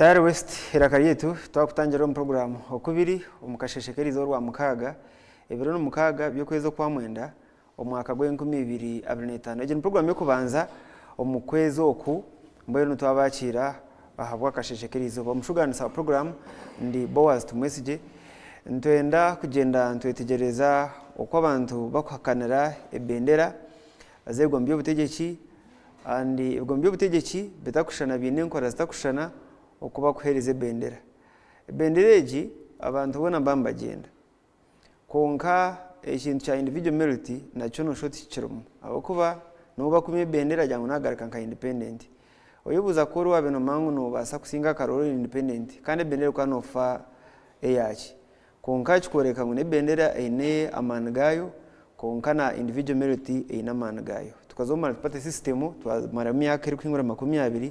Tayari West irakari yetu twakutangira mu program okubiri omukasheshekerizo rwa mukaga ebiro no mukaga byo kwezo kwa mwenda omwaka gwe 2025 ege program yo kubanza omukwezo oku mbayo ntwabakira ahabwa kasheshekerizo bamushuganisa program ndi Boaz to message ntwenda kugenda ntwetegereza okwa abantu bakuhakanira ebendera azegombye butegeki andi egombye butegeki betakushana bine nkora zitakushana okuba kuhereze bendera egi abantu bona bambagenda konka ekintu kya individual merit nakyo no shoti kirumu abakuba no bakumye bendera jangu nagarika nka independent oyibuza ko ruwa beno mangu no basa kusinga karoro independent kandi bendera kwa nofa eyaki konka kikoreka ngune bendera ene amangayo konka na individual merit ene amangayo tukazomara tupate system twamara myaka iri kwingura 20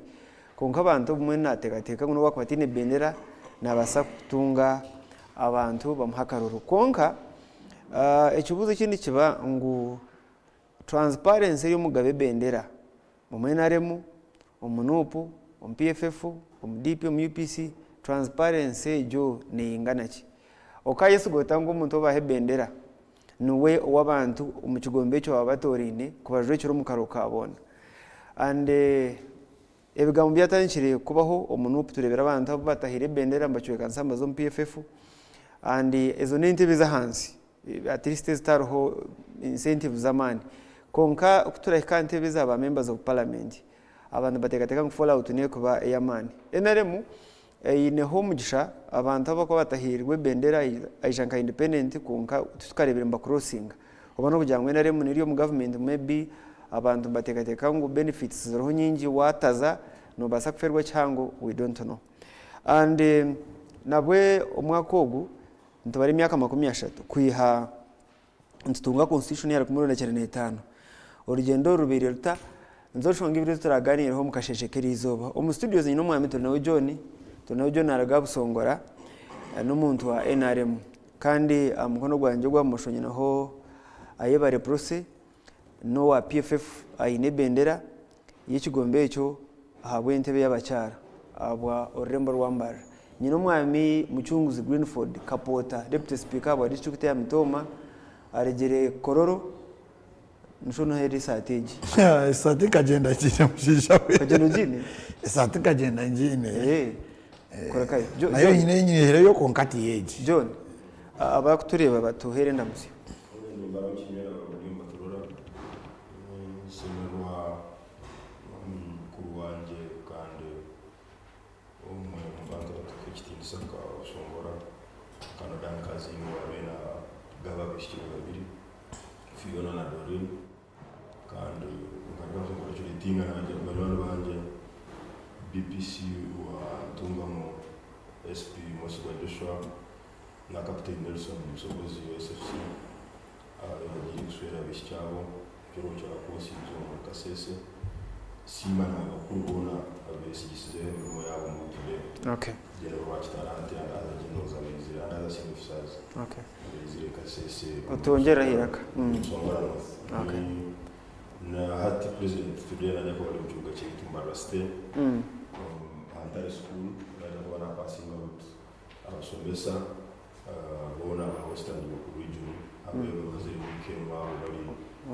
konka abantu bumwe natekateka ngo bakwatine bendera nabasa kutunga abantu bamuhakaruru konka ekibuzo kindi kiba ngu transparency yo mugabe bendera mumenaremu omunupu ompff omdp omupc transparency jo neingana ki okayesu gotango umuntu obahe bendera nuwe owabantu omukigombe cyo abatorine kubajwe kiro mukaro kabona and ebigambo byatangire kubaho omunupu turebera abantu batahire bendera mbacweka nsamba zo PFF and ezo n'intebe za hansi at least zitaroho incentive zamani konka kutureka intebe za ba members of parliament abantu batekateka ngo fall out ne kuba eyamani enaremu ine homugisha abantu abako batahirwe bendera aishanka independent konka tukarebera mba crossing obano kujyangwe enaremu niriyo mu government maybe abantu batekateka ngo benefits zoroho nyingi wataza no basa kuferwa cyango we don't know and nabwe omwaka ogu ntubari myaka 30 kwiha ntutunga constitution ya 1995 urugendo rubiri ruta nzoshonga ibiro turaganiraho mukasheshekerizo omu studios nyino mwami tunawe John aragabusongora n'umuntu wa NRM kandi amukono gwanje gwa mushonye naho ayebare process no wa PFF aine bendera y'ikigombe cyo ahabwe intebe y'abacyara abwa orembo rwambara nyino mwami mucunguzi Greenford Kapota deputy speaker wa district ya Mtoma aregere kororo nshono heri strategy strategy agenda kije mushisha we kageno jine strategy agenda njine korakai nayo nyine here yo konkati yeji John abakutureba batuhere ndamusi Fiona na Dorin kandi ukabaza ko cyo tinga na abantu banje BPC wa tungamo SP Moswa Joshua na Captain Nelson Musobozi wa SFC yagiye guswera bishyabo cyo cyo akosi zo kasese sima na kurubona abesigize mu yabo mu tube okay jero wachitarante anda jino za mizira anda sinifsaza okay mizira kasese otongera hiraka okay na hati president tudela na kwa mchuga chetu Maraste antare school na kwa na passing out abasomesa bona western region abebe waziri mkema bali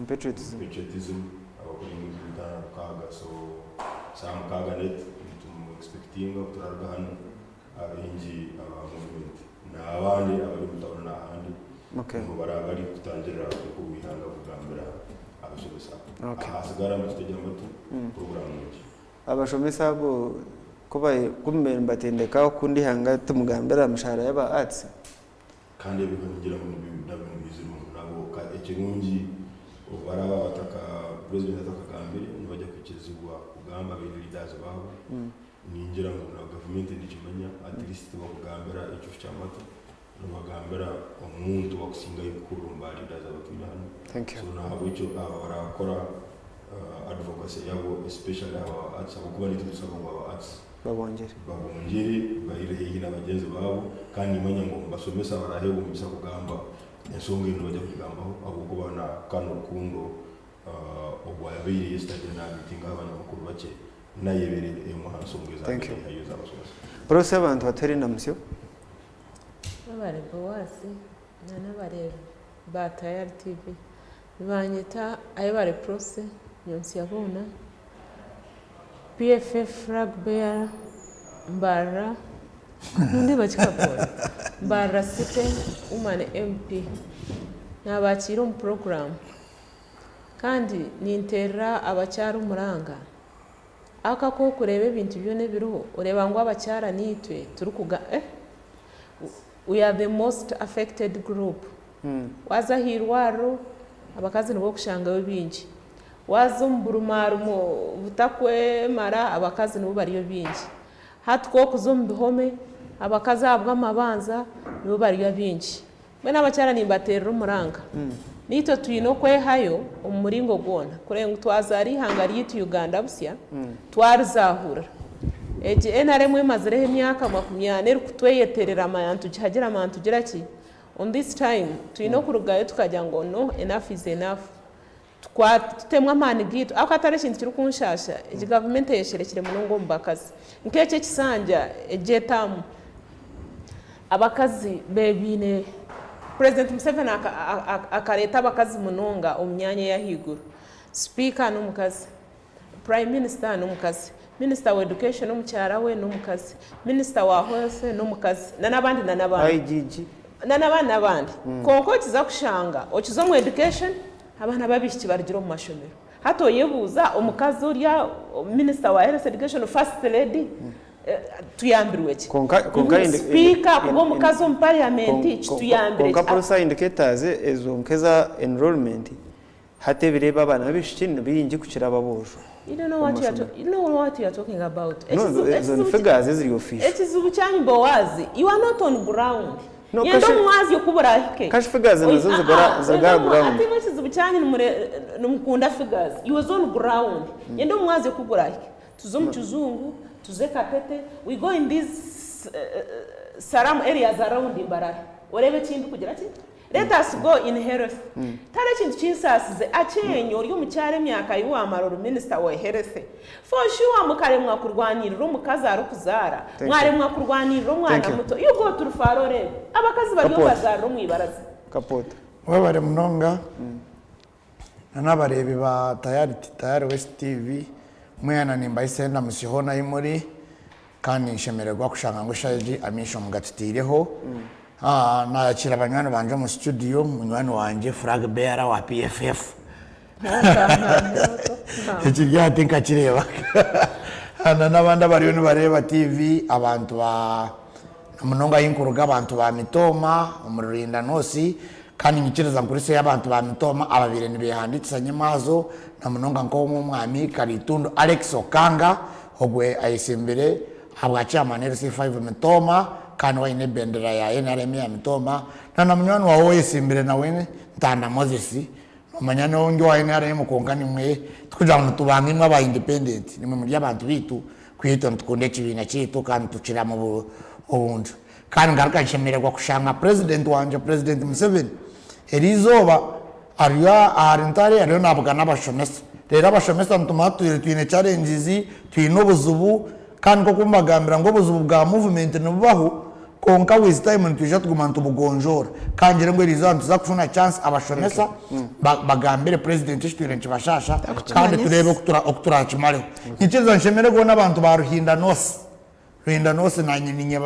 patriotism abakuringi kutana kaga so sam kaga net tum expecting turargana abenji movement na abandi abari mutabona ahandi okay ngo barabari kutangira ko bihanga kugambira abasomesa okay asigara mu stage amatu program nje abashomesa bo kuba kumbe mbatendeka kundi hanga tumugambira amashara y'aba arts kandi bikongira mu bizimo nabo ka ekinungi obaraba bataka president atakagambira nibajya kukizibwa kugamba bindi leaders babo ninjira ngo na government ndikimanya at least bakugambira icyo cyamata nubagambira omuntu wakusinga yikurumba leaders abatujana so nabo icyo barakora advocacy yabo especially aba arts abakuba nitusaba ngo aba arts babongere bayire n'abagenzi babo kandi imanya ngo basomesa barahewe umisa kugamba ensonga ino bajya kugambaho abo kubana kano rukundo obwayabiri yesterday na meeting abanyamakuru bake nayebere umuhanso mwiza Thank you. ayuza abasomesa Porose abantu batari namusyo Nabare Boasi na nabare ba Tayari TV banyita ayibare Prose nyonsi yabona PFF flag bearer Mbara nundi bakikapora Mbara City Woman MP nabakira mu program kandi nintera abacyara umuranga aka ko kureba ibintu byo nebiruho ureba ngo abacyara nitwe turukuga we are the most affected group waza hirwaro abakazi nibo kushanga bingi waza umburumaro mu butakwe mara abakazi nibo bariyo bingi hatwo kuzombihome abakazi abwa amabanza nibo bariyo bingi bena abacyara nimbatera umuranga nito tuyino kwehayo umuringo gwona kurenga twazari hangari yitu Uganda busya twarizahura eje NRM mazireho imyaka 20 kutweyeterera amayantu gihagira amantu giraki on this time tuyino kurugayo tukajya ngo no enough is enough twatemwa amani gitu akatare kintu kiri kunshasha igi government yesherekire munongo mbakazi nkeke kisanja ejetamu abakazi bebine President Museveni akareta abakazi munonga omyanya ya higuru speaker n'umukazi prime minister n'umukazi minister wa education n'umucyara we n'umukazi minister wa health n'umukazi n'abandi IGG n'abandi konko kiza kushanga okizo mu education abana babishiki bargira mu mashomero hato yebuza omukazi urya minister wa health education first lady tuyambirwe ki speaker kubo mukazi mu parliament tuyambire konka policy indicators ezo nkeza enrollment hate bireba abana bishiki n'ibingi kukira ababojo. You know what you are talking about. No, the figures is your fish. It is uchanyi wazi. You are not on ground. No, yendo mwazi yokubura hike. Cash figures nazo zagara ground. Ati mwazi zubuchanyi numukunda figures. You was on ground. Yendo mwazi yokubura hike. Tuzomu chuzungu, tuzeka pete. We go in these saram areas around Imbarara. Whatever chindu kugira chi. Let us go in health. Tara chintu chinsasize achenyo ryo mucyare myaka yuwa maroro minister wa health. For sure mukare mwakurwanirira umukazi arukuzara. Mware mwakurwanirira umwana muto. You go to Farore. Abakazi bari bazara mwibaraza. Kapota. Wabare munonga. Nanabarebi ba Tayari West TV. Mwana nimba isenda musihona imuri. Kandi shemererwa kushanga ngo shaji amisho mugatitireho. Nakira abanywana banje mu studio munywani wanje flag bearer wa PFF ekirya tinka kireba ana nabanda bariyo bareba TV abantu ba munonga yinkuruga abantu ba mitoma umurinda nosi kandi nyikiriza nkurise y'abantu ba mitoma ababire nibehanditsanye mazo na munonga nko mu mwami Karitundu Alex Okanga ogwe ayisimbere abwacha manero C5 mitoma kandi wayine bendera ya NRM ya mitoma na munywani wawo yesimbire na wene ntanda Moses umanyane wonge wa NRM konkani mwe tukuja mu tubangi mwa ba independent nimwe muri abantu bitu kwito ntukunde kibina cyitu kandi tukira mu ubuntu kandi ngaruka nshemererwa kushanga president wanje President Museveni erizoba ariya arintare ariyo nabwa n'abashomesa rero abashomesa ntumatuye twine challenges twinobuzubu kandi ko kumagambira ngo buzubu bwa movement nubaho konka with time ntuje tuguma ntubugonjora kanjire ngo rizantu za kufuna chance abashomesa bagambire president ishitire nchibashasha kandi turebe okutura chimaleho nikiza nshemererwa n'abantu baruhinda nose na nyinye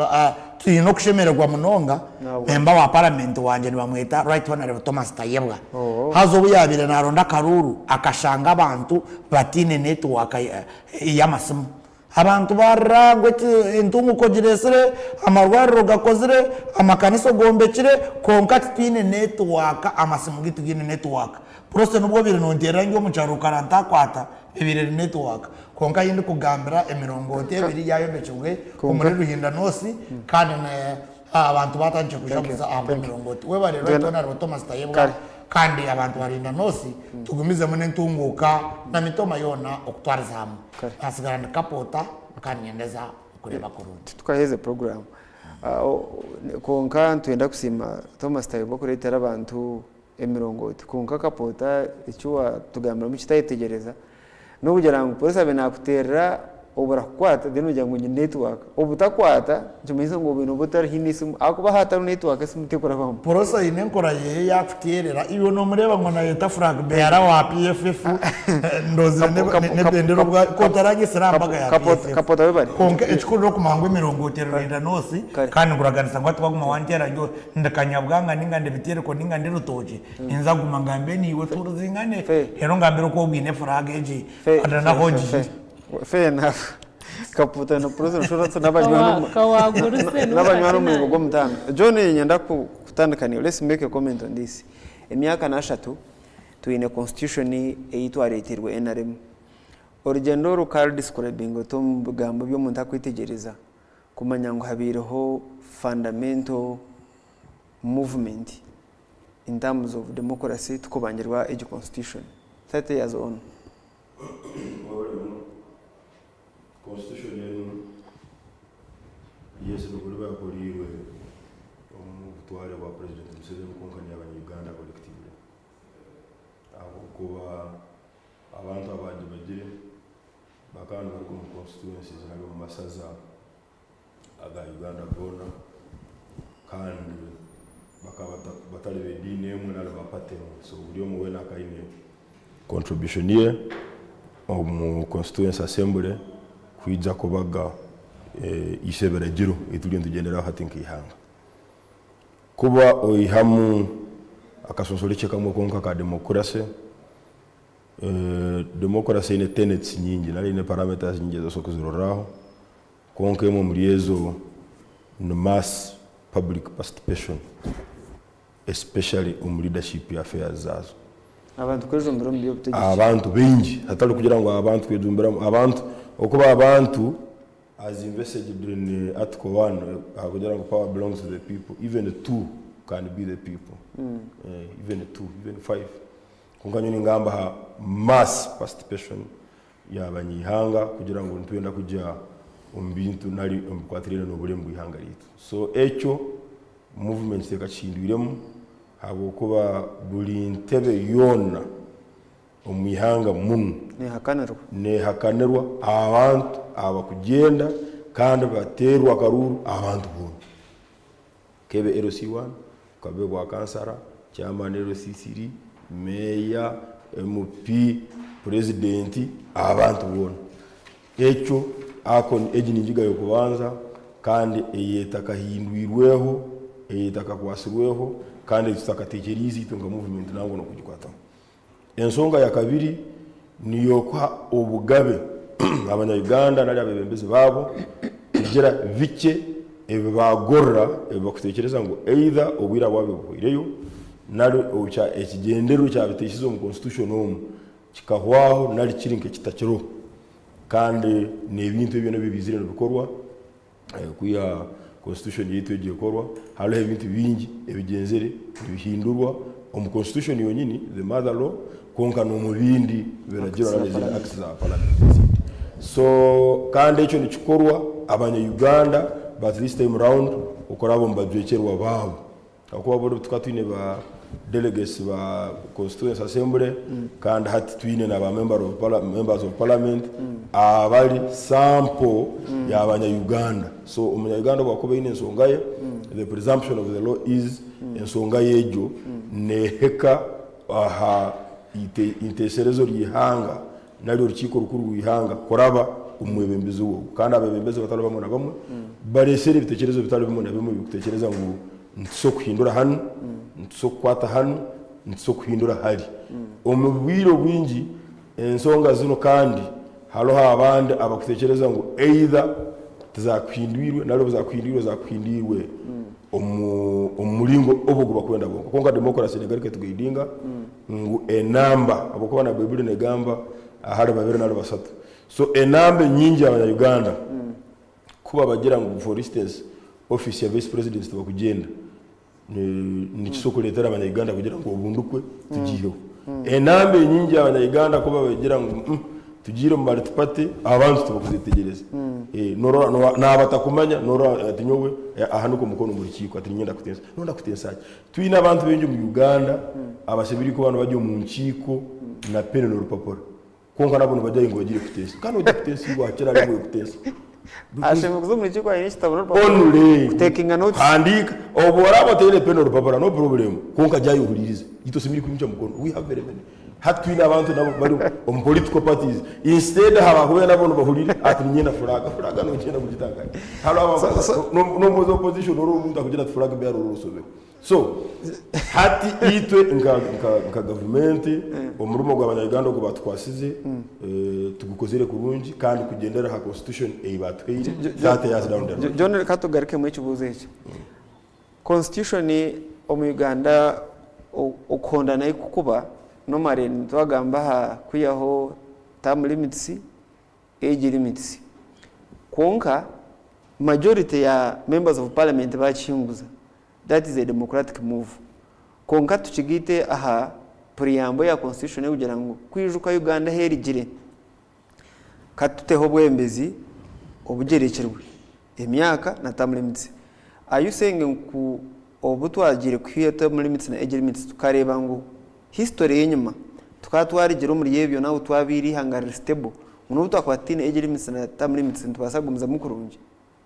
tuyino kushemererwa munonga memba wa parliament wanje nibamwita right honorable Thomas Tayebwa hazo buyabire naronda karuru akashanga abantu batine network y'amasimu abantu barangwe intungu kojiresere amarwariro gakozire amakaniso gombekire konka twine network amasimu gitugine network prose nubwo bire nongera ngo mu cyaro 40 kwata bibire network konka yindi kugambira emirongo tebiri yayobekwe umuri ruhinda nosi kandi abantu batanje kujabuza emirongo we bare Tonaro Thomas Tayebwa kandi abantu barinda nosi tugumize mune ntunguka na mitoma yona okutwarizamu asigara kapota kandi nyendeza kureba kurundi tukaheze program konka twenda kusima Thomas Tayebwa kuretera abantu emirongo konka kapota icyuwa tugambira mu kitayitegereza n'ubugera ngo polisi abe nakuterera obura kwata deno jangu ni network obutakwata chumeza ngo bintu butari hinisimu akuba hata network simutekora kwa porosa ine nkora ye yakutierera iyo no mureba ngo na yeta frag bera wa PFF ndoze ne bendero bwa kotarage sirambaga ya PFF kapota webari konke ekikuru ku mangwe 30 nosi kandi nguraganisa ngo twaguma wantera ryo ndakanyabwanga ningande bitiere ko ningande rutoje inza guma ngambe niwe turuzingane hero ngambero ko bwine frag eji adana hoji fair enough kapota no prozo nshorotse n'abanywana mu ngo mutano John nyenda kutandukana. Let's make a comment on this. Emyaka nashatu tuine constitution eyitwa retirwe NRM urugendo rukari describing to mugambo byo muntu akwitegereza kumanya ngo habireho fundamental movement in terms of democracy tukubangirwa age constitution 30 years on. Constitution yes nukuriba yakuriwe omutware wa president Museveni konkani y'abanyuganda collectively aho kuba abantu abandi bagire bakandi bari mu constituencies nabo mu masaza aga Uganda gona kandi bakaba batari bedine emwe nalo bapatemo so buri omwe wena akaine contribution ye mu constituency assembly kwijja kubaga isebera jiro etulyo tugendera hati nkihanga kuba oihamu akasonsoleke kamwe konka ka democracy democracy ine tenets nyingi nali ine parameters nyingi zo kuziroraho konke mu mriezo no mass public participation especially leadership affairs zazo abantu kwejumbira mu byobutegetsi abantu bengi hatali kugira ngo abantu kwejumbira abantu okuba abantu as invested in article 1 kugira ngo power belongs to the people, even the two can be the people. Even the two, even 5 kunkanyoni ngamba ha mass participation y'abanyihanga kugira ngo ntwenda kujya umbintu nali umkwatirira no bulemu bwihanga litu so echo movement tekachindwiremu habo kuba buli ntebe yona omwihanga munu nehakanirwa abantu abakugenda kandi baterwa karuru abantu bo kebe RC1 kabe bwa kansara chairman RC3 meya MP president abantu bo echo ako ejini njiga yo kubanza kandi eyetaka hindwirweho eyetaka kwasirweho kandi tutakatekerizi itunga movement nango no kujikwata. Ensonga ya kabiri niyo kwa obugabe abanyayuganda nali abebembezi babo kugira bice ebagorra ebakutekereza ngo either obwira bwabe bwireyo nali ocha ekigendero kya biteshizo mu constitution omu kikahwaho nali kirinke kitakiro kandi nebintu ebyo nabibizire no bikorwa kuya constitution yetu egikorwa halo ebintu bingi ebigenzere bihindurwa omu constitution yonyini the mother law konka no mubindi beragira nalezile acts za parliament so kandi echo nikikorwa abanya-Uganda but this time round ukorabo mbadwekerwa babo akuba bodo tukatwine ba delegates ba constituency assembly kandi hati twine na ba members of parliament abali sample ya abanya-Uganda so umunya-Uganda bwakobe ine nsongaye the presumption of the law is ensongaye ejo neheka aha inteserezo lihanga nali urukiko rukuru rwihanga koraba umwebembezi wo kandi abebembezi batalo bamwe na bamwe baresere bitekerezo bitalo bimwe na bimwe bikutekereza ngo ntso kuhindura hano ntso kwata hano ntso kuhindura hari umubwiro bwingi ensonga zino kandi halo abandi abakutekereza ngo either tuzakwindwirwe nalo zakwindirwe umulingo obuguba kwenda bonko konka democracy negarike tugidinga ngo enamba abokuba na Bible negamba ahari babiri nalo basatu so enambe nyingi abanya-Uganda kuba bagira ngo for instance office ya vice president bakugenda ni kisoko letera abanya-Uganda kugira ngo ubundukwe tugiyeho enambe nyingi abanya-Uganda kuba bagira ngo tugire mu multi party abantu tubakuzitegereza noro nabatakumanya noro atinyowe ahanuko mukono muri kiko atinyenda kutensa nonda kutensa twina abantu benje mu Uganda abasebiri ko bantu bajyo mu nkiko na pene no rupapuro konka nabona bajya ngo bagire kutesa kandi ujya kutesa ngo akira ari kutesa ashema kuzo muri kiko ayine kitabona only taking a note handika obora batele peno rupapara no problem konka jya yuhuririze ito simiri kumcha mukono we have very many hatwina abantu nabo bari on political parties instead haba huye nabo bahurira ati nyina furaga no cyenda kugitanga halo no mozo opposition no umuntu akugira furaga bya rurusobe so hati itwe nka government umurumo gw'abanyarwanda go batwasize tugukozere kurungi kandi kugendera ha constitution batwire that years down there John katugarike mu kibuze iki constitution mu Uganda ukonda nayo kukuba no marene twagamba ha kuyaho term limits age limits konka majority ya members of parliament bachinguza. That is a democratic move. Konka tuchigite aha preamble ya constitution kugira ngo kwijuka Uganda herigire katuteho bwembezi obugerekerwe emyaka na term limits. Are you saying ku obutwagire kwiye term limits na age limits tukareba ngo history yenyuma tukatwarigire muri yebyo nawo twabiri hangara stable uno butakwatine age limits na term limits ntubasagumza mukurunje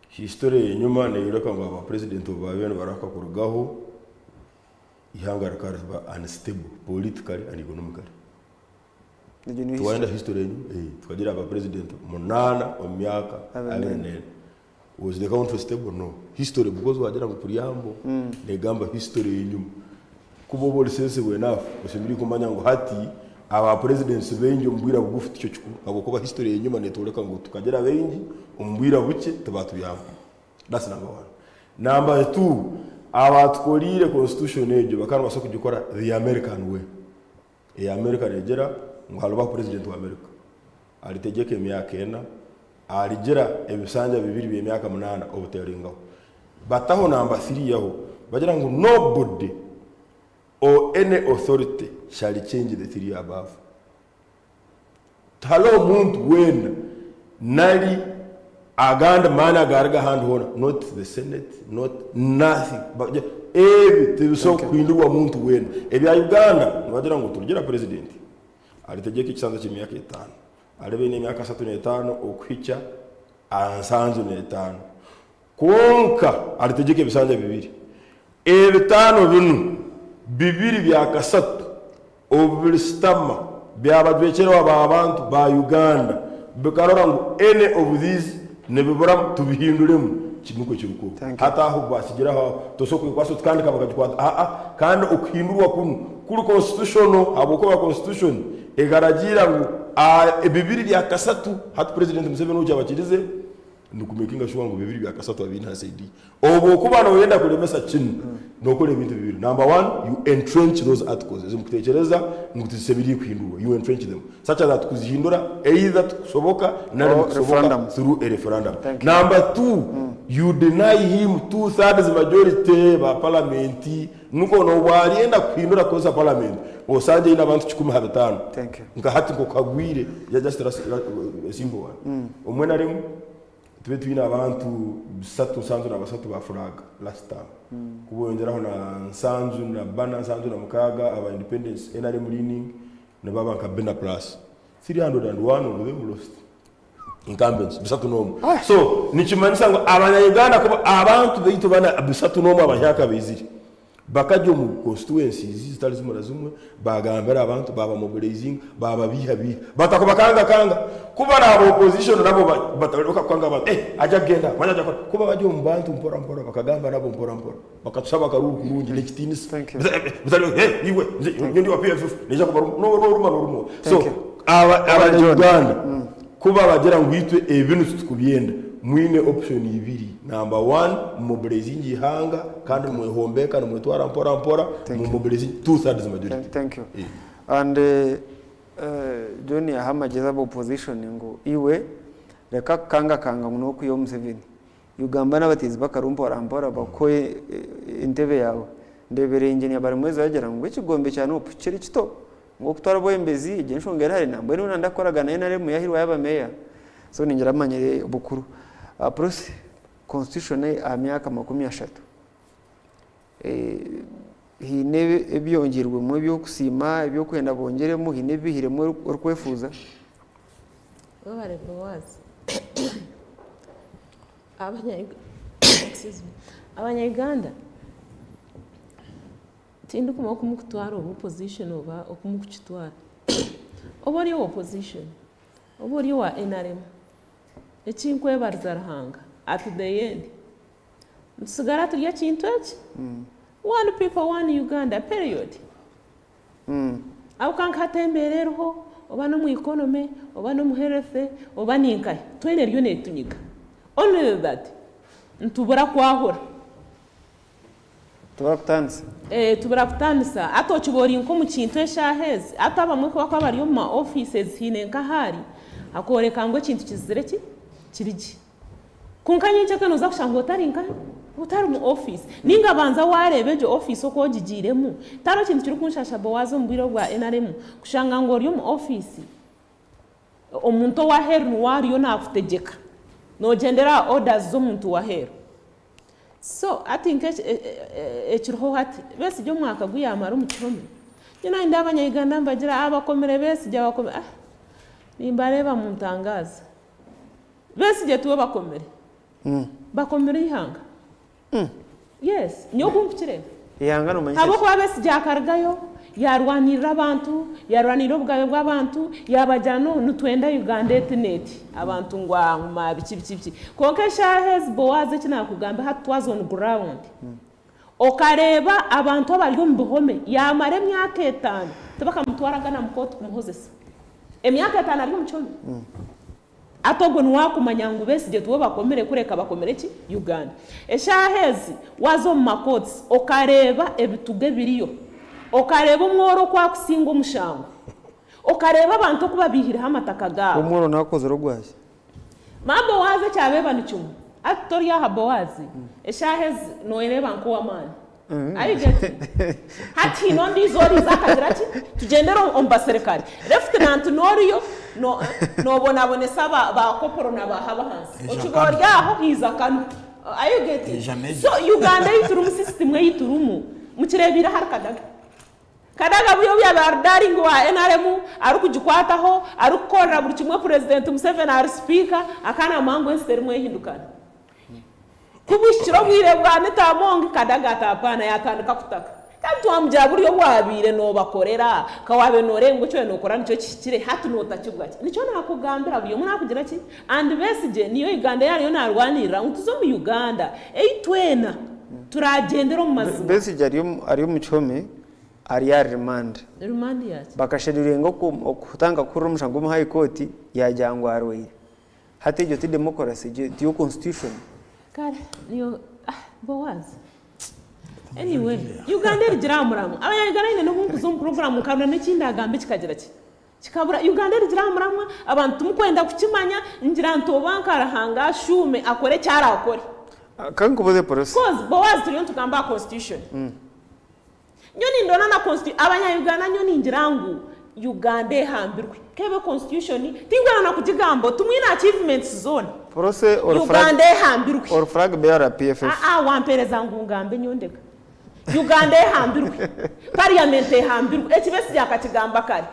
history yenyuma ne yureka ngo aba president babene baraka kurugaho ihangara karba unstable politically and economically tuwaenda history tukagira aba president munana omyaka abene was the country stable no history because wagira mu preamble ne gamba history yenyuma kubo sensible enough usimbiri kumanya ngo hati aba presidents bengi umbwira bugufite cyo cyuko agokoba history yenyuma ne toreka ngo tukagera bengi umbwira buke tubatuyamba. That's number 1. Number 2, abatkolire constitution ejo bakana basoko gikora the American way. American ejera ngo haloba president wa America alitegeke emyaka ena aligera ebisanja bibiri by'emyaka 8 obuteringaho bataho number 3 yaho bagira ngo nobody or any authority shall change the 3 above. Talo muntu wena nali aganda mana garga hand hona not the senate not nothing but everything so kwindwa muntu wena ebya Uganda bagira ngo turugira president alitegeka ikisanza cy'imyaka 5 arebe ni imyaka 35 okwica ansanzu 5 konka alitegeka ibisanja bibiri ebitano binu bibiri bya kasatu obulistama byabadwekera abantu ba Uganda bekarora ngo any of these nebibura tubihinduremo kinuko kiruko hata aho basigiraho tosoko kwaso tukandika bakagikwata kandi okuhindurwa kuri constitution aboko constitution egaragira ngo bibiri bya kasatu hatu president Museveni ujya bakirize ndukumekinga shuwa ngo bibiri bya kasatu abini hasidi obo kubana wenda kulemesa chini nokole ibintu bibiri. Number 1, you entrench those articles zimkutekereza ngutisebiri kuhindurwa you entrench them such that kuzihindura either kusoboka na kusoboka through a referendum. Number 2, you deny him 2/3 majority ba parliament nuko no walienda kuhindura koza parliament osanje ina abantu 15. Nka hati ko kagwire ya just a simple one omwena remu tube twina abantu 3 na basatu ba furaga last time kubongeraho na Nsanzu na Bana Nsanzu na Mukaga aba independence NRM leaning na baba nka Bena plus 301 of them lost incumbents bisatu nomo so nikimanisa ngo abanyayuganda kuba abantu beito bana bisatu nomo abanyaka beziri bakajo mu constituencies zitali zimwe razumwe bagambera abantu baba mobilizing baba bihabi batakobakanga kuba na opposition nabo bataruka kwanga abantu aja genda manja kuba bajo mu bantu mpora bakagamba nabo mpora bakatusaba karuku kurungi legitimist bitali iwe ndi wa PFF neja kuba no so abanyayuganda kuba bagira ngwitwe ebintu tukubyenda mwine option ibiri. Number 1, mobilizing ihanga kandi mwehombeka na mwetwara mpora mu mobilizing 2/3 majority. Thank you. And John yahamageza opposition ngo iwe reka kanga muno kuyo Museveni Uganda n'abatizi bakarumpora bakoye intebe yawe ndebere engineer bari mwezi bagera ngo ikigombe cyane opukiri kito ngo kutwara boyembezi igihe nshongera hari nambo ni ndakoraga na NRM yahirwa y'abameya so ningira manyere bukuru approach constitution amyaka 30 hine ebyongerwe mu byo kusima ebyo kwenda bongeremo hine bihiremo urkwefuza webale Bowazi abanyayuganda tindikuma okumukutwara oba opposition oba okumukukitwara oba oli opposition oba oli wa NRM ekinkwebariza Ruhanga at the end ntusigara turi ekintu eki one people one Uganda period aho kankatemberereho oba no mu economy oba no mu health oba ninkai twene ryo netunyiga only that ntubura kwahura tubura kutanisa ato kibori nko mu kintu eshahezi atabamwe kwa bari yo ma offices hine nkahari akoreka ngo kintu kizire kirigi kunkanyinje kano za kushango utari mu office ninga banza warebeje office oko gigiremu taro kintu kiri kunshasha Bowazi mu biro bwa NRM kushanga ngo uri mu office omuntu wa heru wari yo nakutegeka no gendera orders zo muntu wa heru. So I think ekirho hati bese byo mwaka guyamara umukiromi nyina nda abanyayuganda mbagira abakomere bese jya bakomere nimbareba mu ntangaza bese je tuwe bakomere bakomere ihanga yes nyo kumfukire ihanga no manyise abo kwa bese jya kargayo yarwanira abantu yarwanira ubwayo bw'abantu yabajyano nutwenda Uganda etnet abantu ngwa nguma biki konke shahez Bowazi kinakugamba hat was on ground okareba abantu abali mu bihome yamare myaka 5 tabaka mutwaragana mukoti kumuhozesa emyaka 5 ari mu cyomi atogo nwakumanya ngo bese je tuwe bakomere kureka bakomere ki Uganda eshahezi wazo mu makoti okareba ebituge biriyo okareba umworo kwa kusinga umushango okareba abantu kuba bihira amataka gawo umworo nakoze rogwaje mambo waze cyabeba nicumu atori ya Bowazi eshahez no ereba nko wamani ayi get hati no ndizori zakagira ati tugendera ombaserekari lieutenant noriyo no bonabone saba ba koporo na ba haba hansi okigorya aho hiza kanu ayi get so Uganda yiturumu system yiturumu mukirebira har kadaga buyo byabardari ngo wa NRM ari kugikwataho ari gukora buri kimwe president Museveni ari speaker akana mango ensiteri mwe hindukana kubishiro bwire bwa netamongi kadaga tapana yatandika kutaka kandi wamjya buri yo wabire no bakorera kawabe norengo cyo no kora nicyo kikire hatu no takibwaki nicyo nakugambira buyo muna kugira ki and besije niyo Uganda yari yo narwanira utuzo mu Uganda eitwena turagendera mu mazima besije ari mu cyome ari ya remand yake bakasheduriye ngo kutanga kuri umushango mu high court yajyangwa arwe hati jo ti democracy jo constitution kare niyo Bowazi anyway Uganda rigiramuramu abanyagana ine no kumpuzo mu program kabura n'ikindi agambe kikagira kikabura Uganda rigiramuramu abantu mukwenda kukimanya ngira ntobankara hanga shume akore cyara akore kankuboze polisi cause Bowazi turiyo tugamba constitution nyoni ndona na constitution abanyayuganda nyoni ngirangu Uganda hambirwe kebe constitution tingwana na kujigambo tumwina achievements zone prose or Uganda hambirwe or flag bearer PFF wampereza ngungambe nyondeka Uganda hambirwe parliament hambirwe ekibesi yakakigamba kare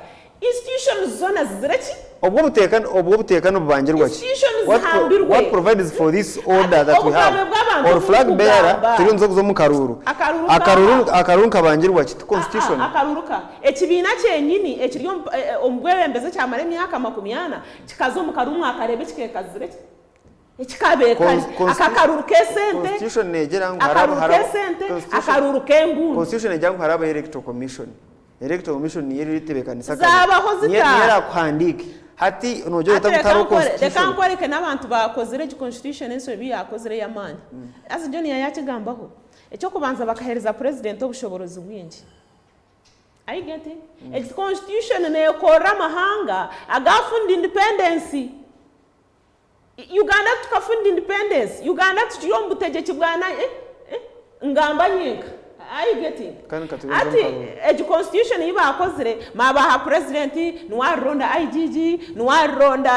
institutions zone zireki obwo butekano bubangirwa ki what provides for this order that we have or flag bearer turunzo kuzo mu akaruru kabangirwa ki constitution akaruruka ekibina cyenyini ekiriyo omugwebembeze cyamare myaka 80 kikazo mu karumwa akarebe kikekazire ekikabekani akakaruru kesente constitution negera ngo harabo akaruru kengu constitution negera ngo harabo electoral commission ni yeri ritebekanisa zabaho yera kwandike hati unojo utakutaro constitution reka nkwereke n'abantu bakozere constitution enso biyakozere yamani as John yakigambaho ecyo kubanza bakahereza president obushoborozi bwingi I get it constitution ne kora mahanga agafunda independence Uganda tukafunda independence Uganda tuyo mbutegeki bwana ngamba nyinga I get it ati constitution iba akozere mabaha president nwaronda IGG nwaronda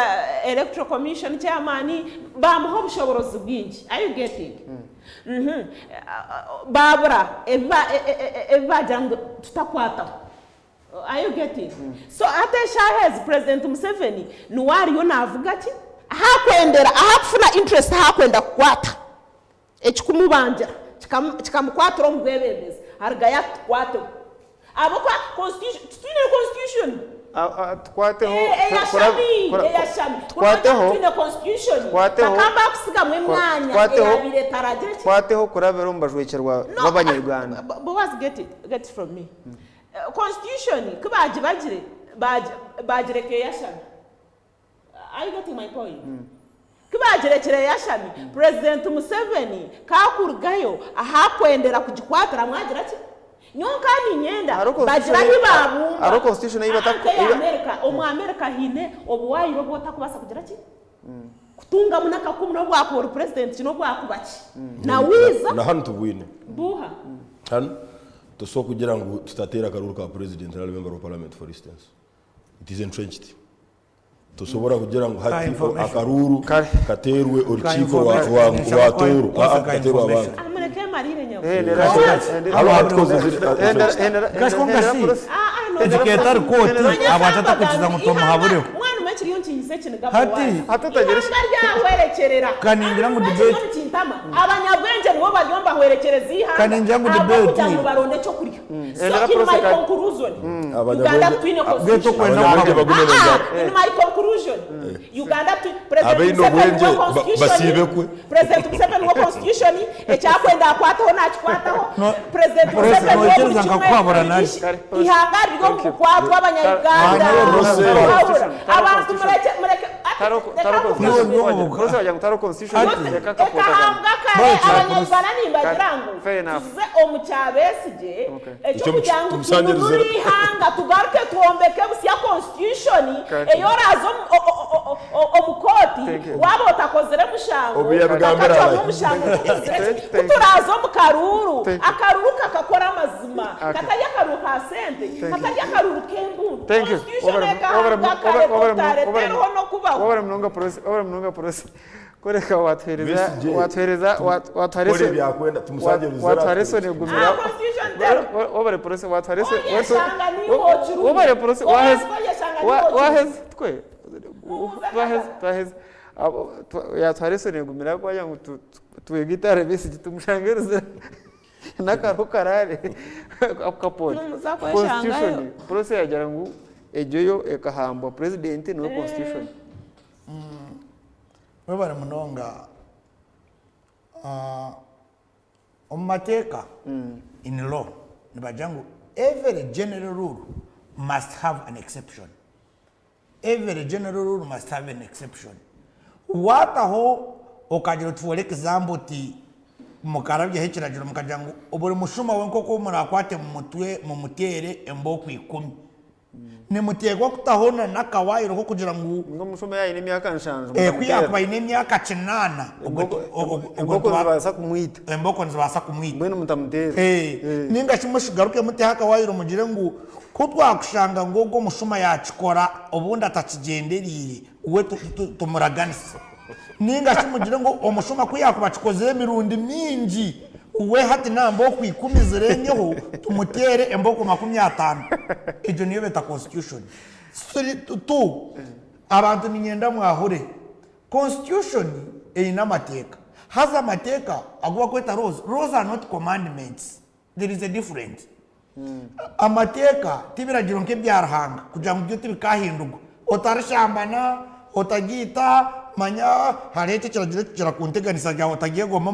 electoral commission chairman bamuho bushoborozi bwingi I get it babura eva jango tutakwata Are you getting? So ate shares President Museveni nuwariyo navuga ati hakwendera ahafuna interest hakwenda kukwata ekikumubanja kikamukwatira omubebembezi harga yakwate abo kwa constitution twateho twateho kurabera ombajwekerwa b'abanyarwanda. Boaz get it from me. Constitution kubaje bagireke yashami. Are you getting my point? Kubajerekere yashami President Museveni kakurgayo ahakwendera kugikwatira mwagira ati nyonka ni nyenda bagira hibabu aro constitution America America hine obuwayiro botakubasa kugira ati kutunga munaka kumno bwako president kino bwakubaki na wiza na hano tubwine buha hano to kugira ngo tutatera akaruru ka president na member of parliament for instance it is entrenched tusobora kugira ngo hati akaruru katerwe urukiko rwatoro katerwa abantu amereke marire nyawo educator court abatata kukiza mutomo habureho kaningira ngo debate abanyabwenge nibo bagomba hwerekereza ihanga kaningira ngo debate baronde cyo kurya so in my conclusion Uganda twine constitution in my conclusion Uganda President Museveni wa constitution ekyakwenda akwataho nakikwataho President Museveni ihanga ryo kukwatwa abanyarwanda abantu mureke taro constitution ekahambwa kare abanyarwanda nimbagirango tuze omucyabesije ekyo kujyango muri ihanga tugaruke tuombeke busya constitution eyorazo omukoti wabo utakozere mushango akacwa mushango kuturazo mukaruru akaruru kakakora amazima katajya akaruru ka sente katajya akaruru k'embuntu obara mnonga prose koreka watwereza negumira obare prose obare prose wahez twe wahez yatwarese negumira kwa yangu tuwe gitare bisi tumushangereze nakaro karare akapona constitution prose yagira ngo ejoyo ekahamba president no constitution webara munonga omateka in law nibajangu every general rule must have an exception. Every general rule must have an exception. Wataho okajiro tuwele example ti mukarabye hekiragiro mukajangu oburi mushuma wenko ko murakwate mu mutere emboku 10 ne mutegwa kutahona nakawayiro ko kugira ngo mushuma yayi nemyaka nshanjo kuyakwa nemyaka 9 emboko zibasa kumwita emboko zibasa kumwita mwene mutamuteze ninga shimushigaruke muti hakawayiro mugire ngo ko twakushanga ngogo mushuma yakikora obundi atakigenderire uwe tumuraganise ninga shimugire ngo omushuma kuyakuba kikozere emirundi mingi uwe hati nambo ku 10 zirenyeho tumutere emboko 50 ejo niyo beta constitution tu abantu ninyenda mwahure constitution ina mateka haza mateka agwa kweta rules are not commandments, there is a difference. Amateka tibiragiro nke byarahanga kugira ngo byo tibikahindurwa otarishambana otagita manya harete kiragira kunteganisa rya otagiye goma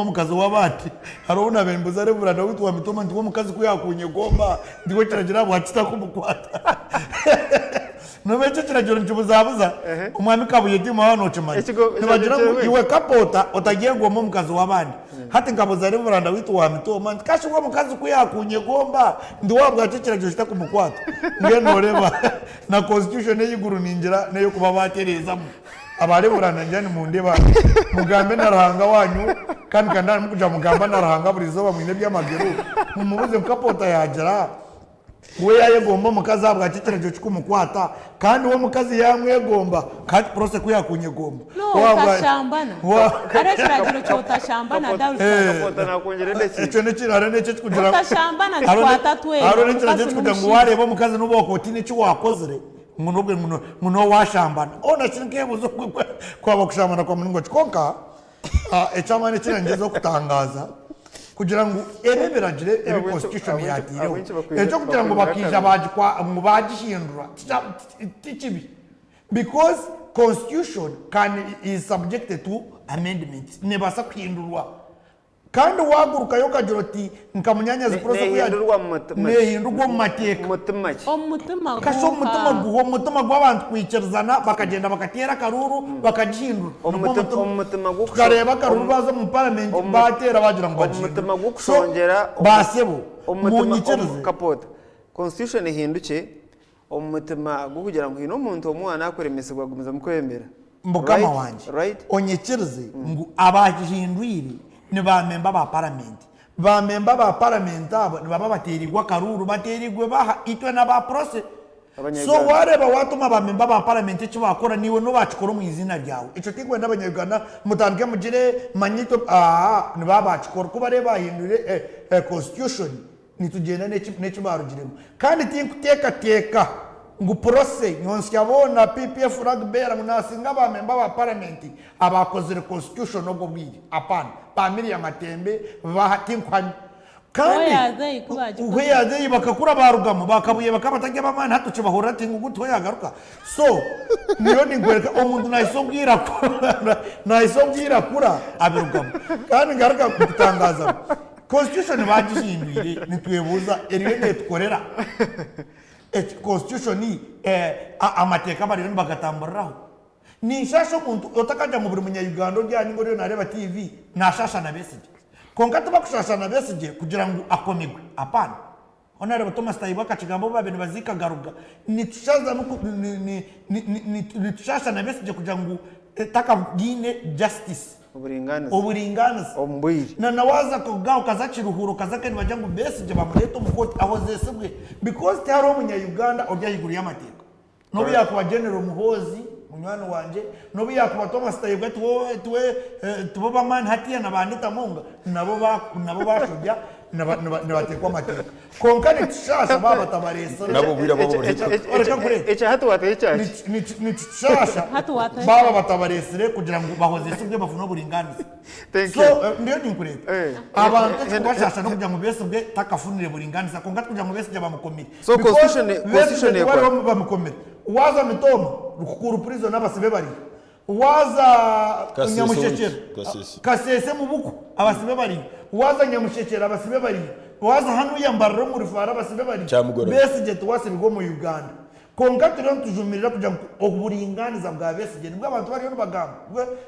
mukazi wabati harona bembuza rebura na witwa mitoma ndiwo mukazi kuyakunye gomba ndiwo kiragira bwatita kumukwata nobecho kiragira nkibuzabuza umwami kabuye dimo hano chimanye nibagira iwe kapota otagiye goma mukazi wabandi hati ngabuza rebura na witwa mitoma kashi wo mukazi kuyakunye gomba ndiwo bwatita kiragira kita kumukwata ngeno reba na constitution y'iguru ninjira nayo kuba batereza abareburana njani mu ndeba mugambe narahanga wanyu kandi kandana mukuja mugamba narahanga burizo bamwine by'amagero mumubuze mukapota yagera we yayegomba omukazi abwa kiterejo kikumukwata kandi uwo mukazi yamwegomba kandi prose kuyakunyegomba utashambana ari kiragiro cyotashambana icyo ni kirare n'icyo kugira utashambana twata twe aro ni kiragiro kugira ngo warebe omukazi n'uboko utine cyo wakozere muno washambana ona kinke buzo kwaba kushambana kwa mungu konka echamane kirangezo kutangaza kugira ngo ebebiragire ebi constitution yatireho ejo kugira ngo bakija bagikwa mu bagihindura tikibi because constitution is subjected to amendments nebasa kuhindurwa kandi waguruka yo kagiro ti nkamunyanyaza process kuyahindurwa nehindurwa mu mateka omutima kasho mutima gw'abantu kwikirizana bakagenda bakatera karuru bakagihindura omutima tukareba karuru baza mu parliament batera bagira ngo omutima gukushongera basebo omunyikirize kapota constitution ihinduke omutima gukugira ngo ino umuntu omwana akoremesebwa gumiza mu kwemera mbukama wanje onyekirize ngo abahindwire ni ba member ba parliament abo ni baba baterirwa karuru baterirwe baha itwe na ba process so wareba watuma ba member ba parliament icyo bakora niwe no bacikora mu izina ryawe ico tigwe n'abanyarwanda mutandike mugire manyito ni baba bacikora kuba reba hindure constitution nitugenda n'icyo barugiremo kandi teka ngo process nyonsi yabona PPF ragbera munasinga ba member ba parliament abakoze constitution no gobwiri apana pamiri ya matembe bahatinkwani kandi uheyaze bakakura barugamo bakabuye bakabatajya bamana hatuce bahura tingu gutwe yagaruka so niyo ningwereka omuntu nayisobwira kura abirugamo kandi ngaruka kutangaza constitution bagishinduye nitwebuza eriye tukorera constitution amateka bari bagatamburiraho ni shasho umuntu otakaja mu buri munyayuganda ryani ngo ryo nareba TV nashasha na besije konka tuba kushasha na besije kugira ngo akomigwe apana onareba Thomas Taiba kakigambo babene bazika garuga ni tushaza ni tushasha na besije kugira ngo takagine justice uburinganiza ombwiri na nawaza kugao kazachiruhuro kazake nibajya ngo besije bamuleto mukoti aho zesebwe because taro umunyayuganda orya higuru y'amateka no yakuba general muhozi munywano wanje no yakuba Thomas Taiba tubo bamani hatiya nabandita munga nabo bashobya nabatekwa amateka konkani tushasha baba tabaresa nabo bwira babo echa hatu watecha ni tushasha baba batabaresere kugira ngo bahoze sebwe bafuna buringaniza so ndiyo ninkureta abantu twashasha no kugira ngo besebwe takafunire buringaniza konkati kugira ngo besebwe bamukomire so constitution ekwa bamukomire waza mitoma rukukuru prison n'abasibe bari waza nyamushekera kasese mu buku abasibe bari waza nyamushekera abasibe bari waza hanu yambarro mu rifara abasibe bari besije tuwase bigo mu Uganda konka turon tujumirira kuja oburinganiza bwa besije nibwo abantu bari bagamba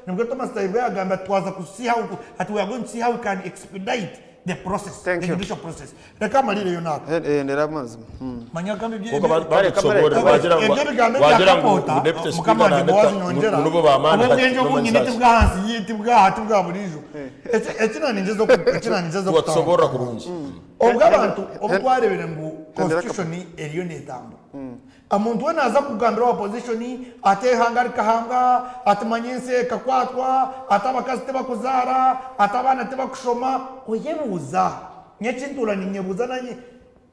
nibwo Thomas Taiba yagamba twaza kusiha ati we are going to see how we can expedite the process the judicial process reka marire yo nako nderamaze manyakambi bye wagira ngo deputy speaker na nubo bamana ubwenje bunyine tibwa hansi yitibwa hati bwa burijo ekina ninjezo kusobora kurungi obwa abantu obwarebere ngo constitution eriyo netambo amuntu we naza kugambira opposition atehangarika hanga atumanyise kakwatwa atabakazi tebakuzara atabana tebakushoma oyebuza nyekintura ninyebuza nanye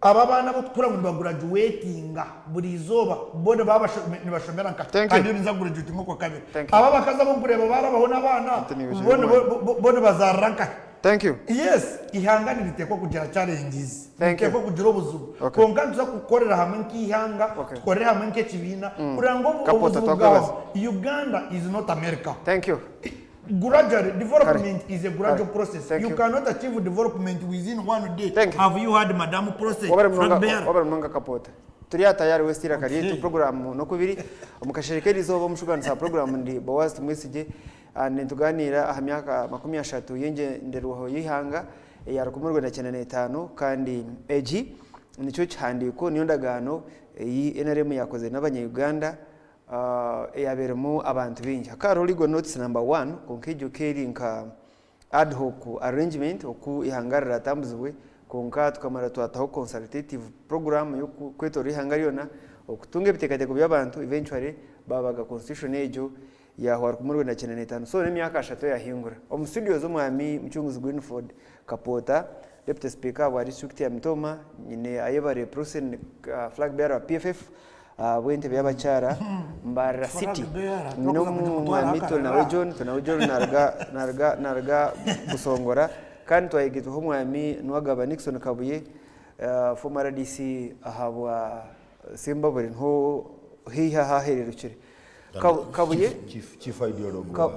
aba bana bo tukura ngo bagraduatinga buri zoba bone baba nibashomera kandi niza graduate nko kwa kabiri aba bakaza bo kureba barabaho nabana bone bazaranka thank you yes ihanganira itekwa kugira challenges itekwa kugira obuzubu konka tuza kukorera hamwe nkihanga tukorera hamwe nk'ekibina kurango Uganda is not America. Thank you. Gradual development is a gradual process. You cannot achieve development within one day. Have you had madam process? Wabara mnonga kapota. Turia tayari westira karietu program no kubiri omukashirikeri zobo mushuganisa program ndi bawast mwisije nentuganira ahamyaka 30 yenje nderuho yihanga ya 1995 kandi eji nico cyandiko niyo ndagano iyi NRM yakoze n'abanyayuganda yaberemo abantu bingi akaro legal notice number 1 konkejo keri nka ad hoc arrangement oku ihangarira tambuzwe konka tukamara twataho consultative program yo kwetora ihanga lyona okutunga ebiteekateeko by'abantu eventually babaga constitution ejo yahwara kumuri na 95 so n'emyaka 3 yahingura omu studio z'omwami Muchunguzi Greenford Kapota Deputy Speaker wa district ya Mitoma nyine ayebare Prosen flag bearer PFF bwente by'abakyara Mbarara City no mwami John narga kusongora kandi twayigitwa omwami nwagaba Nixon Kabuye former DC ahabwa Zimbabwe nho hiha hahererukire Kabuye chief ideologue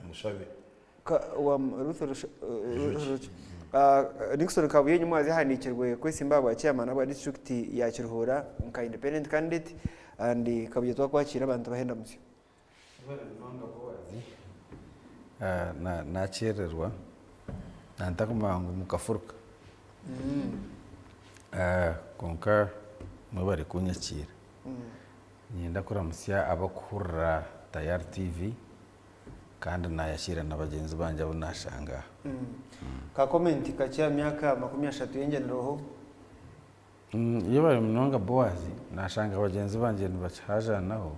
Mushabe wa Nixon Kabuye nyuma yahanikirwe kwe Zimbabwe chairman wa district ya Kiruhura nka independent candidate and Kabuye twakwakira abantu bahenda musyo nachererwa nantakumangu mukafuruka konka mwebari kunyakira nyenda kuramusya abakuhurira Tayari TV kandi nayashira na bagenzi banje abo nashanga ka comment kacya myaka 30 yengeneroho iyo bari munonga Boazi nashanga bagenzi banje nibachaja naho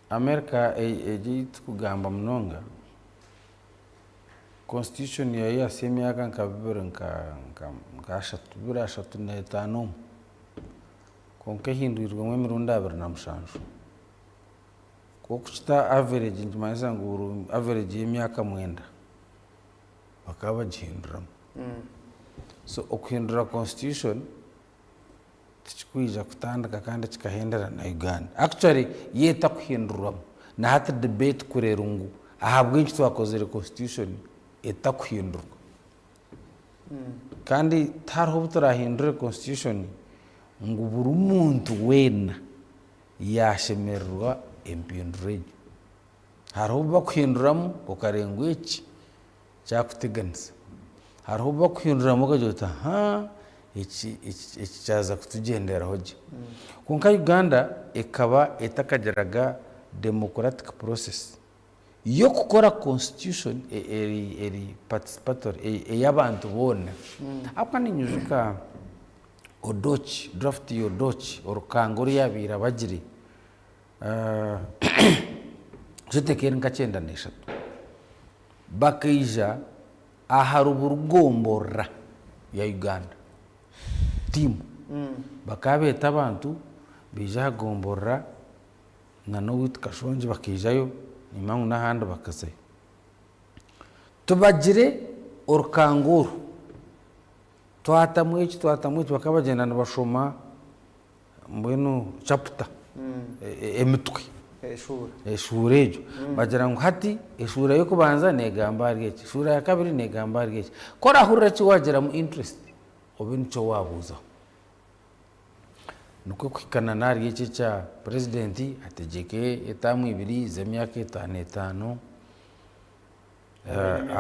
America ejit kugamba munonga constitution ya semyaka nkabibere nka shatu na etano konke hindurirwa mu mirundi 27 kukuchita average njimanza nguru average y'imyaka 9 bakaba jihindura so okuhindura constitution tichikuija kutandika kandi chikahendera na Uganda actually yeta kuhindura na hata debate kurerungu ahabwe nchi twakozere constitution eta kuhindurwa kandi tariho butarahindura constitution ngo buri muntu wena yashemererwa empindurejo hariho bakuhinduramo ukarengwa iki cyakuteganisa hariho bakuhinduramo ukajota iki cyaza kutugenderaho je kunka Uganda ikaba etakageraga democratic process yo kukora constitution eri participatory y'abantu bone apa ninyujuka odochi draft yodochi orukangori yabira bagiri zitekera nka 93 bakija aharuburugombora ya Uganda team bakabeta abantu bija gombora na no witkashonje bakijayo nimangu n'ahandi bakazayo tubagire orukanguru twatamwe bakabagenda bashoma mbwenu chapter emitwe eshura ejo bagira ngo hati eshura yo kubanza negamba argeke eshura ya kabiri negamba argeke kora hurira ki wagira mu interest obincho wabuza nuko kwikana nari iki cha president ategeke etamu ibiri zemyaka 5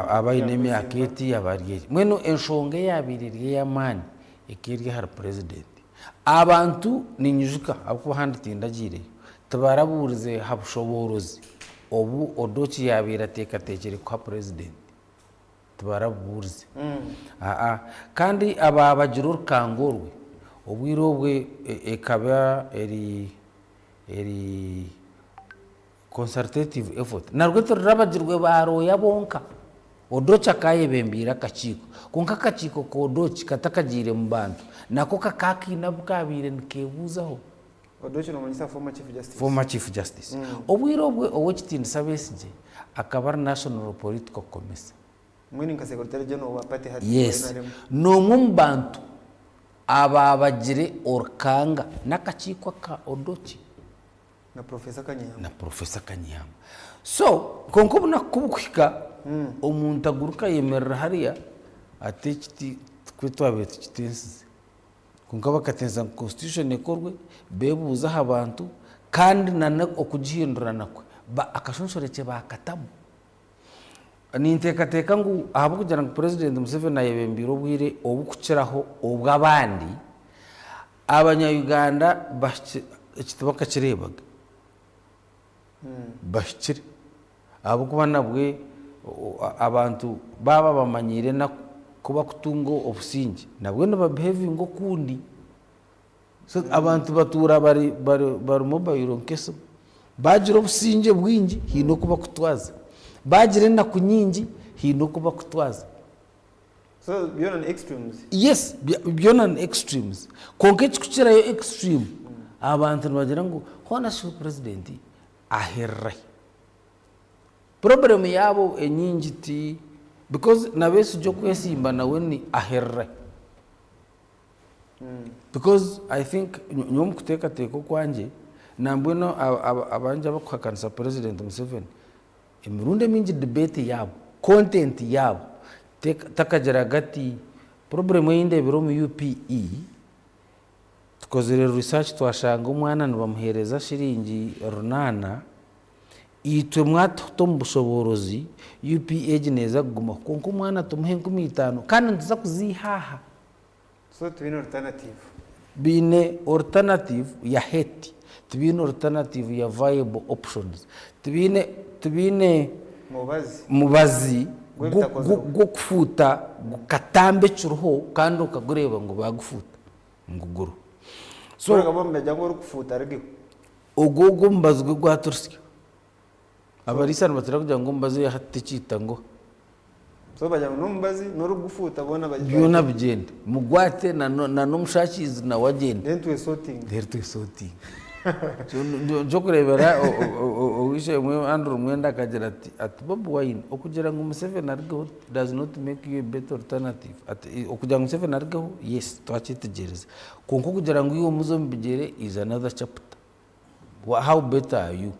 abayine myaketi abarye mweno enshonge yabiririye yamani ikirye har president abantu ninyujuka abo handi tindagire tabaraburize habshoborozi obu odochi yabira tekatekere kwa president tabaraburize kandi aba bajirur kangorwe obwirobwe ekaba eri consultative effort narwo turabagirwe baroya bonka odocha kayebembira kachiko konka kachiko ko odochi katakagire mu bantu nako kakakina bukabire nkebuzaho odochi no manyisa former chief justice obwirobwe owekitindi sabesije akaba national political commission mwini nka secretary general wa party hati yes no mumbantu aba bagire orkanga nakachiko ka odochi na professor Kanyama so konko nakubukwika omuntu aguruka yemerera hariya atekiti kwitwabete kitensi konka bakatenza constitution ekorwe bebuza abantu kandi nana okugihindura nakwe akashonshoreke bakatamu nintekateka ngo ahabo kugira ngo president Museveni ayebembiro bwire obukukiraho obwabandi abanya-Uganda ekitubaka kirebaga bashikire abo kuba nabwe abantu baba bamanyire kuba kutunga obusinge nabwo nibabehavinga okundi. So abantu batura barimu bayironkesa bagira obusinge bwingi hiine okuba kutwaza, bagira enaku nyingi hiine okuba kutwaza. So beyond extremes. Yes, beyond extremes. Konka ekikukirayo extreme abantu nibagira ngu hoona shi president aherre. Problem yabo enyingi ti because nabesigye okwesimba nawe ni aherre. Because I think nyomu kuteekateeka okwangye nambwenu abanje abakuhakanisa President Museveni emirundi mingi debate yabo content yabo takagira gati problem eyindebire omu UPE tukozere research twashanga omwana nibamuhereza shiringi 8 itwe mwatuta omu bushoborozi UPE gineza kuguma konka omwana tumuhe 15 kandi ntuza kuzihaha. So tubine alternative. Bine alternative ya hate, tubine alternative ya viable options, tubine mubazi go kufuta katambe churuho kandi ukagureba ngo bagufuta nguguru. So gabombe jango kufuta rege ogogo mbazwe gwaturusya abarisana batira kugira ngo mbaze hati cita ngo so bajya numbazi no gufuta bona byona bigende mugwate na nomushakizi na wagende then to sorting jo kurebera owishe mwe Andrew Mwenda akagira ati Bobi Wine okugira ngo Museveni argeho does not make you a better alternative. Okugira ngo Museveni argeho yes twakitegereza konko kugira ngo iyo muzombigere is another chapter. How better are you?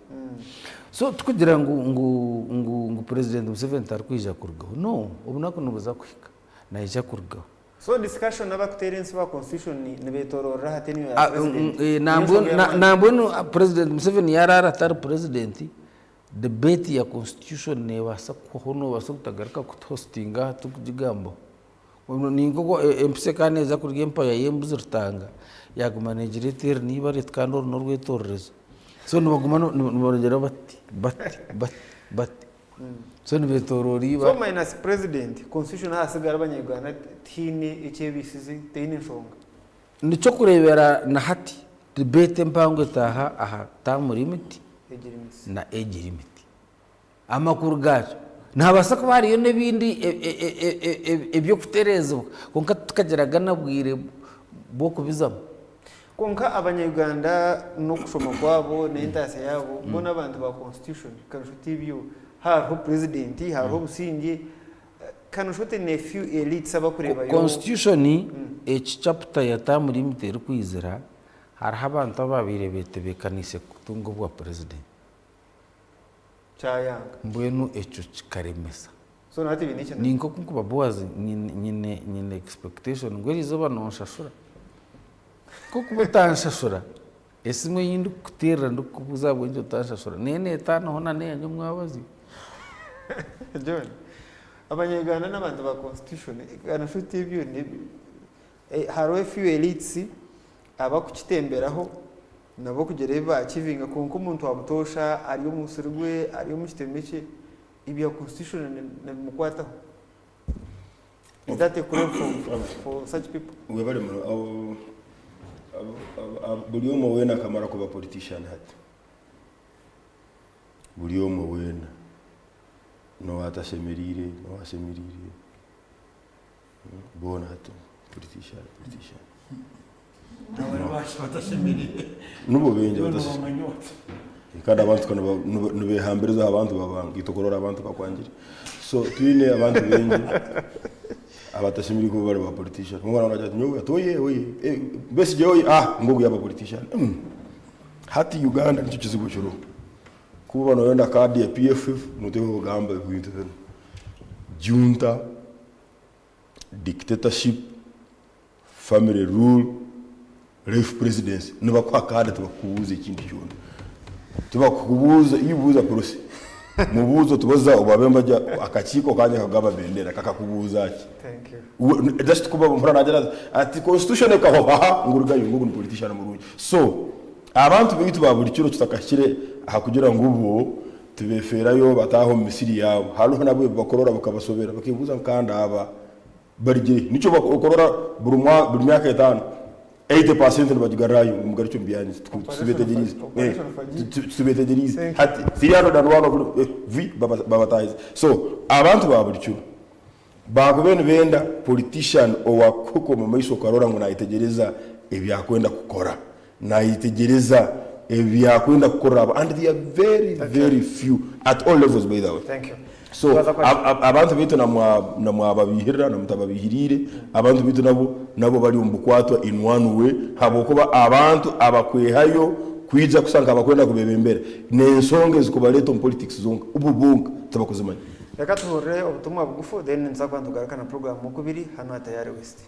So tukugira ngo President Museveni tarkwija kurgaho no obunako nubuza kwika na ija kurgaho. So discussion about clearance of constitution ni betorora hateni ya nambwenu President Museveni yarara tar president debate ya constitution ne basa kuhono basa kutagarika kuthostinga tukujigambo ningo empise kaneza kurya empire yembuzirtanga yagumanagirator niba retkando norwetorrezo. So nibagumana bati so nibetorori so minus president constitution hasigara abanyarwanda tine ekebisizi tine nshonga nico kurebera na hati debate mpango taha aha tamuri imiti na age limit amakuru gacho ntabasaka bari yo nebindi ebyo kutereza konka tukageraga nabwire bwo kubizamo konka abanyarwanda no kushoma kwabo n'intase yabo mbona abantu ba constitution kanshuti byo hariho president hariho businge kanshuti ne few elites abakureba yo constitution each chapter ya term limit iri kwizera hariho abantu ababire betebekanise kutungo bwa president chayanga mbwenu echo kikaremesa so nati biniche ninko kunkuba boaz nyine expectation ngweri zoba nonshashura kuko butanshashura esimwe yindi kutera ndukubuza bwenjo tanshashura nene tano hona ne yanyo mwabazi John abanyarwanda n'abantu ba constitution kanashuti byo ni hariho few elites abakukitemberaho nabo kugere bakivinga konko umuntu wabutosha ariyo musirwe ariyo mukitemeke ibya constitution mukwataho. Is that a correct for such people? We bari buri umwe wena akamara kuba politician hati buri umwe wena no atashemerire no ashemerire bona hati politician nawe bashi batashemerire nubo benje batashemerire kandi abantu kana nube hambiriza abantu babanga itokorora abantu bakwangira so twine abantu benje abatashimiri ko bari ba politician mwana wajya nyowe atoye bese je ngogo ya ba politician hati Uganda nicyo kizigo cyoro kuba no yenda kadi ya PFF mutego gamba kwintu junta dictatorship family rule life presidency niba kwa kadi tubakubuza ikindi cyone tubakubuza ibuza polisi mubuzo tubaza ubabemba jya akakiko kanya kagaba bendera kakakubuza ati Thank you. Just kuba mpora najara ati constitution ekaho baha nguruga yungu ni politician muruji so abantu bitu baburi kiro tutakashire aha kugira ngo ubu tubeferayo bataho mu Misiri yabo hariho nabo bakorora bakabasobera bakibuza kanda aba barigire nico bakorora buri myaka itanu 80% nibagigarayo umugari cyo mbiyani tubetegerize hati siyaro dan wano vi babatize so abantu baburicho bako benda politician owakuko mu maiso karora ngo nayitegereza ebyakwenda gukora nayitegereza ebyakwenda gukora and they are very few at all levels by the way. Thank you. So abantu bitu na mwababihirira na mutababihirire abantu bitu nabo bari umbukwatwa in one way habo kuba abantu abakwehayo kwija kusanga abakwenda kubebembere nensonge zikubaleta mu politics zonka ububunga tabakuzimanya. Reka tuhure ubutumwa bugufu then nzakwandugara kana program mukubiri hano atayari West.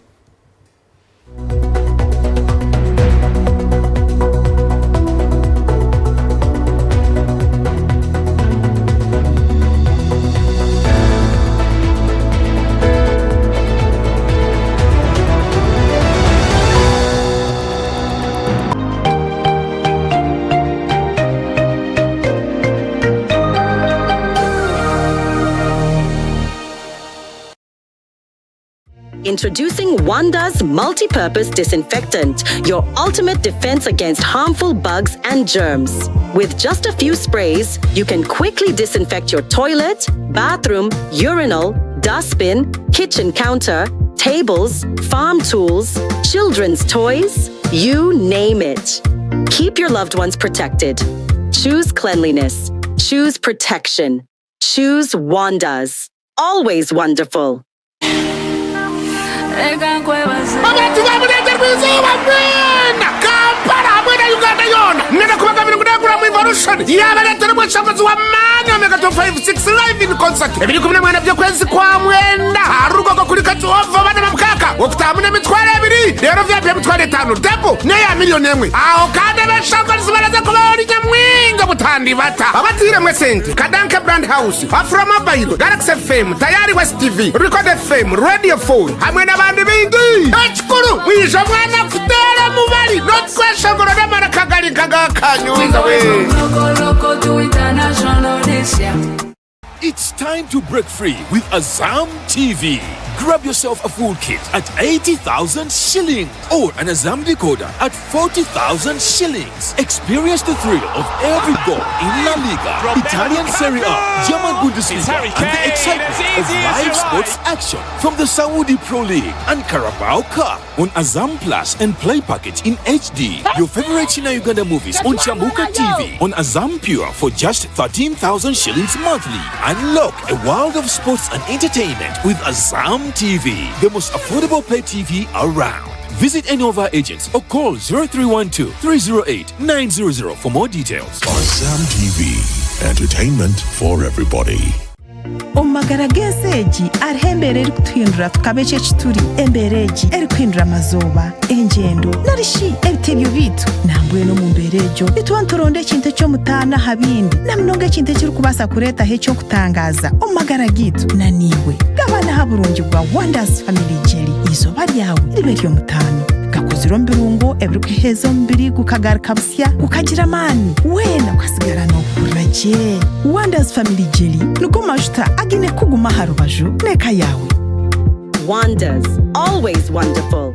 Introducing Wanda's multi-purpose disinfectant, your ultimate defense against harmful bugs and germs. With just a few sprays, you can quickly disinfect your toilet, bathroom, urinal, dustbin, kitchen counter, tables, farm tools, children's toys, you name it. Keep your loved ones protected. Choose cleanliness. Choose protection. Choose Wanda's. Always wonderful. Abantu babulete rwizuba mwena Kampala hamwe na Uganda yona nena kubagabira kudagura mu evolution yabaletera mweshangazi wa manya Omega 256 live in concert ebiri kumwe mwana byo kwezi kwa mwenda harugo ko kuri katuova bana mukaka okutamuna mitware ebiri rero vya mitware 5 depo ne ya miliyoni emwe aho kandi beshangazi baraza kubari nyamwinga butandi bata abatire mwesente Kadanke Brand House Afro Mobile Galaxy FM Tayari West TV Record FM Radio Phone hamwe n'abandi bindi ekikuru mwisho mwana kutera mubali not question ngoro na kagari kagakanyo It's time to break free with Azam TV. Grab yourself a full kit at 80,000 shillings or an Azam decoder at 40,000 shillings. Experience the thrill of every goal in La Liga, Italian Serie A, German Bundesliga, and the excitement of live sports action from the Saudi Pro League and Carabao Cup on Azam Plus and Play Package in HD. Your favorite China Uganda movies on Chambuka TV on Azam Pure for just 13,000 shillings monthly. Unlock a world of sports and entertainment with Azam TV, the most affordable pay TV around. Visit any of our agents or call 0312-308-900 for more details. Azam TV, entertainment for everybody. Omagaragezeji arhembere eri kutuhindura tukabece kituri embereji eri kuhindura amazoba engendo narishi ebitebyo bitu nambwe no mumberejo bitwanturonde ekintu ekyo mutana habindi namunonga ekintu ekiri kubasa kureta hecho kutangaza omagara gitu naniwe gabana haburungi bwa Wonders Family Jelly izoba ryawe ribe ryo mutano gakoziro mbirungo ebirikuheza ombiri gukagaruka busya gukagira amani wena ukasigara no kuraje Wonders Family Jelly nuko majuta agine kuguma harubaju neka yawe. Wonders, always wonderful.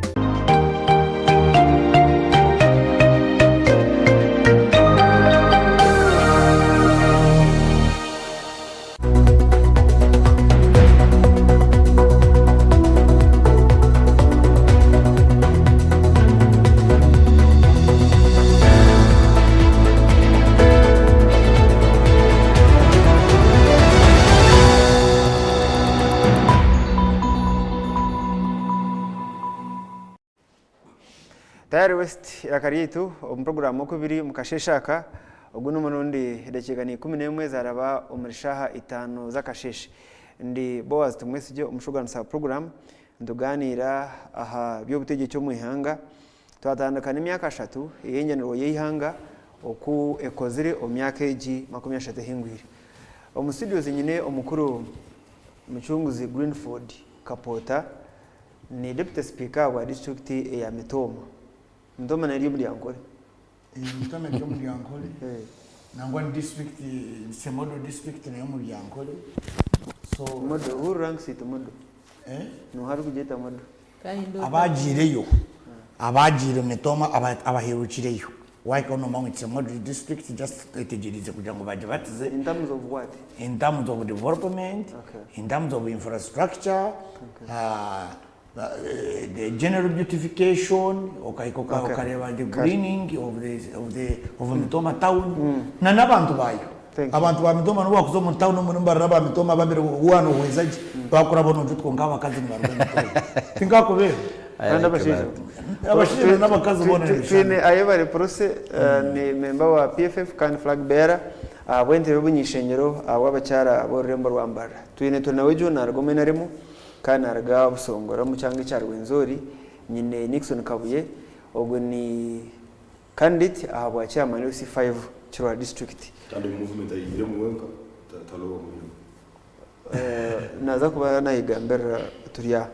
Tayari West irakariyetu umuprogramu kubiri mukasheshaka ubwo n'umurundi dakigani 11 zaraba umurishaha 5 zakasheshe ndi Boaz tumwesije umushugana sa program nduganira aha byo butege cyo mu ihanga twatandukana imyaka 3 yengenero y'ihanga oku ekozire omyaka eji 30 hingwire omustudios nyine omukuru muchunguzi Greenford Kapota ni deputy speaker wa district ya Mitoma Ndoma na muri yankole. Mutame cyo muri yankole. Nangwa district Semodo district na muri yankole. So modo who ranks it modo. no hari kugeta modo abagireyo abagire Mitoma abaherukireyo why kono mangu it's a model district just etegerize kugira ngo baje batize in terms of what? In terms of development, in terms of infrastructure, the general beautification, the greening of Mitoma town. Na n'abantu bayo. Abantu ba Mitoma no bakuzo mu town no mbara ba Mitoma babere uwano wezaji bakora bono jutko ngaba kazi mu Rwanda. Tinga ko be. Abashije n'abakazi bone. Twine ayebare process ni member wa PFF kan flag bearer. Abwente bebunyishengero ababacyara borembo rwambara. Twine tunawe John argomenaremo kana arga busongora mu cyangwa cyarwenzori nyine Nixon Kabuye ubwo ni candidate ahabwa chairman wa C5 Kirwa district. Kandi movement ayire mu wenka talo naza kuba nayigambera turiya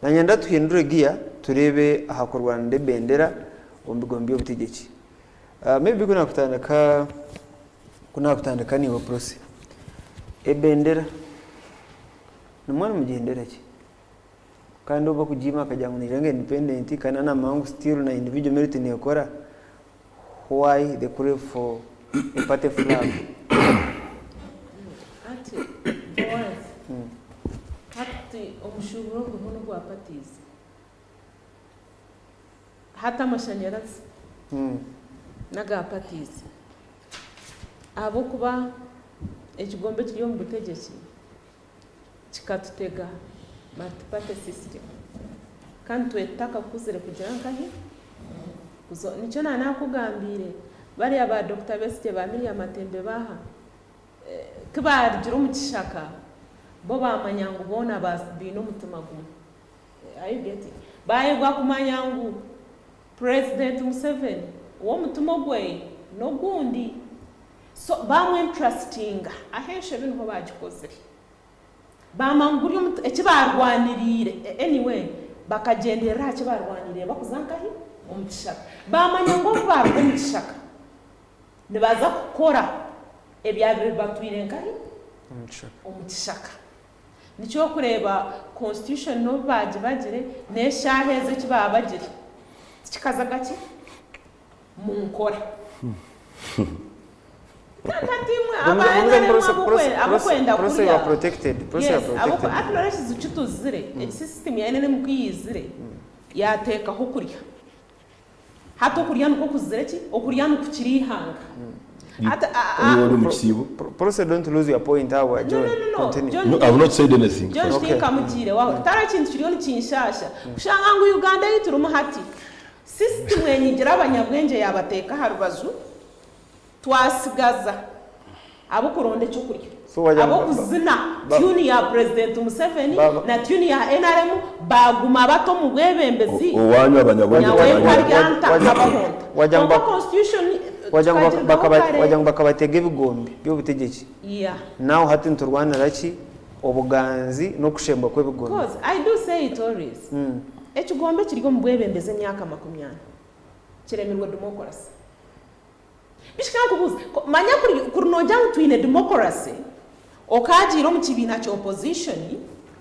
nanyenda tuhindure giya turebe ahakorwa nde bendera ombigombi obutegeki maybe kuna kutandika niwo process ebendera numwana mugendera ki kandi oba kujima kajya muniranga independent kana na mangu still na individual merit ne yakora why the crave for a party flag hati omushuburo kuno gwa parties hata amashanyarazi naga parties abo kuba ekigombe kiri mu butegeki kikatutega multi-party system kandi twetaka kuzire kugira nkahi kuzo nicyo nakugambire bari aba Dr. Besite ba Miriam Matembe baha kibargira umukishaka bo bamanyangu bona basbino mutima gumu are you getting bayegwa kumanyangu President Museveni wo mutima gwe no gundi so bamwe interesting aheshe bintu ho bagikozere bamanguri ekibarwanirire anyway bakagendera kibarwanirire bakuzankahi umukishaka bamanyangu barwo umukishaka nibaza gukora ebyabire batwire nkahi umukishaka nicyo kureba constitution no bagire neshaheze kibabagire kikaza gake munkora kantimwe abakwenda kuriya protected atlorashize ukituzire system yanene mukiyizire yateka ho kuriya hato kuriya nuko kuzire ki okuriya nukukiri hanga Professor, don't lose your point. Our John, continue. No, I have not said anything. John, okay. Kamugire wa tara kintu kiriyo kinshasha kushanga ngo Uganda yituruma hati system yenyigira abanyabwenge yabateka harubazu twasigaza abo kuronde cyo kurya abo kuzina tune ya President Museveni na tune ya NRM baguma bato mu bwebembezi uwanyu abanyabwenge wajamba constitution wajanga bakabatega ibigombe by'ubutegeki now hati nturwana raki obuganzi no kushemba kwe bigombe because I do say it always ekigombe kirigo mu bwebembeze myaka 20 kiremerwa democracy bishika kubuza manya kuri nojya twine democracy okajiro mu kibina cyo opposition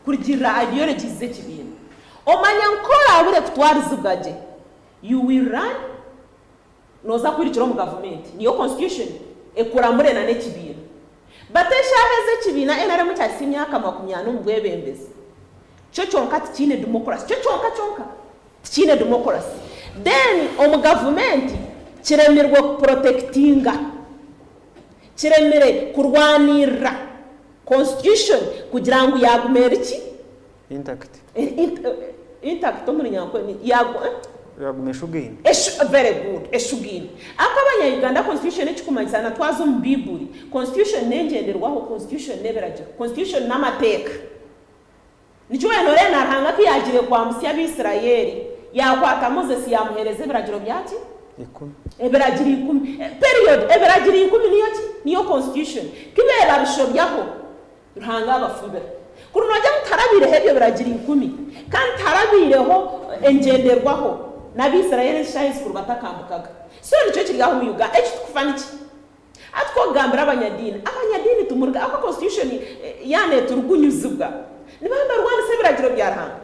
kugira ideologies ze kibina omanya nkora abure kutwarizibwaje you will run noza kwirikira mu government niyo constitution ekora murena ne kibina batesha heze kibina enare mu cyasi myaka 20 mu bwebembeze cyo cyonka tikine democracy cyo cyonka tikine democracy then omu government kiremerwa protectinga kiremere kurwanira constitution kugira ngo yagumere iki intact muri nyanko yagumeshugini very good eshugini akabanya Uganda constitution ekikumanyisana twazo mu Bibuli constitution nengenderwaho constitution neberaje constitution n'amateka nicyo enore naranga kiyagire kwa musya bisirayeli yakwata Moses yamuhereze biragiro byaki 10 eberagira 10 period eberagira 10 niyo constitution kibera bishobyaho ruhanga abafubera kurunajya mutarabire hebyo beragira 10 kandi tarabireho engenderwaho n'abisirayeli shayisi kurubatakambukaga so nicyo kirigaho mu Uganda ekikufana iki atwo gambira abanyadini tumurga aka constitution yane turugunyuzibwa nibamba Rwanda sebera n'ibiragiro bya Ruhanga.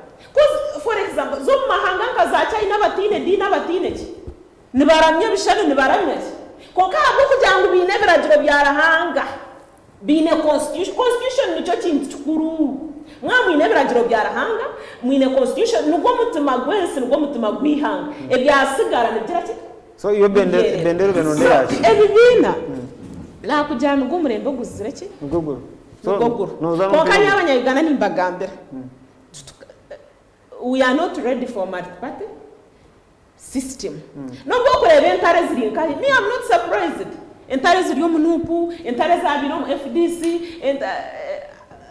For example, zo mu mahanga nka za China n'abatine di n'abatine ki nibaramye bishano nibaramye konka abo kugira ngo bine biragiro bya Ruhanga bine constitution nico kintu cyukuru mwamwine biragiro bya Ruhanga mwine constitution nubwo mutima gwense nubwo mutima gwihanga ebyasigara nibyati so iyo bendero benonde yaje ebibina la kujana ngo murembo guzire ki ngogoro konka nyabanyayigana nimbagambira we are not ready for multi-party system. No go kureba entare ziri nkari. Me I'm not surprised. Entare ziri yo munupu, entare zabiro mu FDC,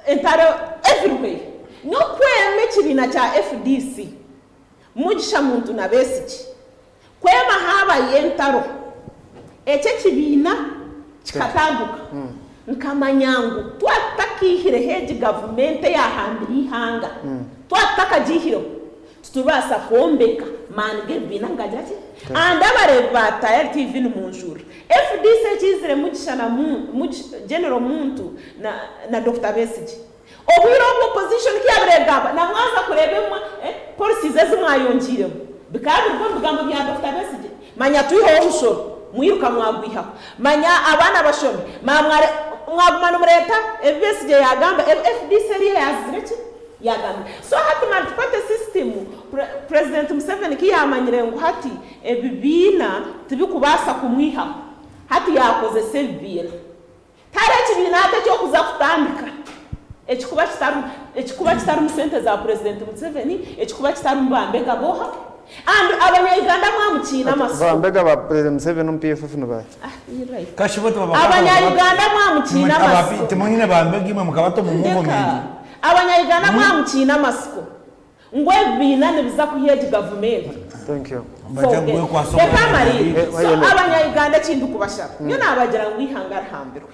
entare everywhere. No kweme kibina cha FDC. Mugisha muntu na besiki. Kwema haba yentaro. Eche kibina kikatambuka. Nkamanyangu twatakihire head government ya hambiri hanga. Twataka jihiro tutubasa kuombeka mange bina ngajati andabare bata RTV n'umunjura FDC chizire mugishana general muntu na Dr. Besiji obwiro opposition kyabrega na mwaza kurebemwa policies ezimwayongiremo bikabirwa bigambo bya Dr. Besiji manya tuyiho umusoro mwiruka mwagwiha manya abana bashomi mamware mwagumana mureta FDC yagamba FDC yazireki yagambe so hati multi-party system President Museveni kiyamanyire ngo hati ebibina tibikubasa kumwiha hati yakoze sevbina tare kibina hata cyo kuza kutandika ekikuba kitaru mu center za President Museveni ekikuba kitaru mbambega boha and abanyayuganda mwamukina amaso bambega ba President Museveni no PFF no ba you're right kashiboto baba abanyayuganda mwamukina amaso timonyine bambega imwe mukabato mu movement abanyayuganda mwamukina amasiko ngwe bina nibiza kuyeje government. Thank you. Bajangwe kwa so abanyayuganda kindu kubashaka nyo nabagira ngo ihangara hambirwe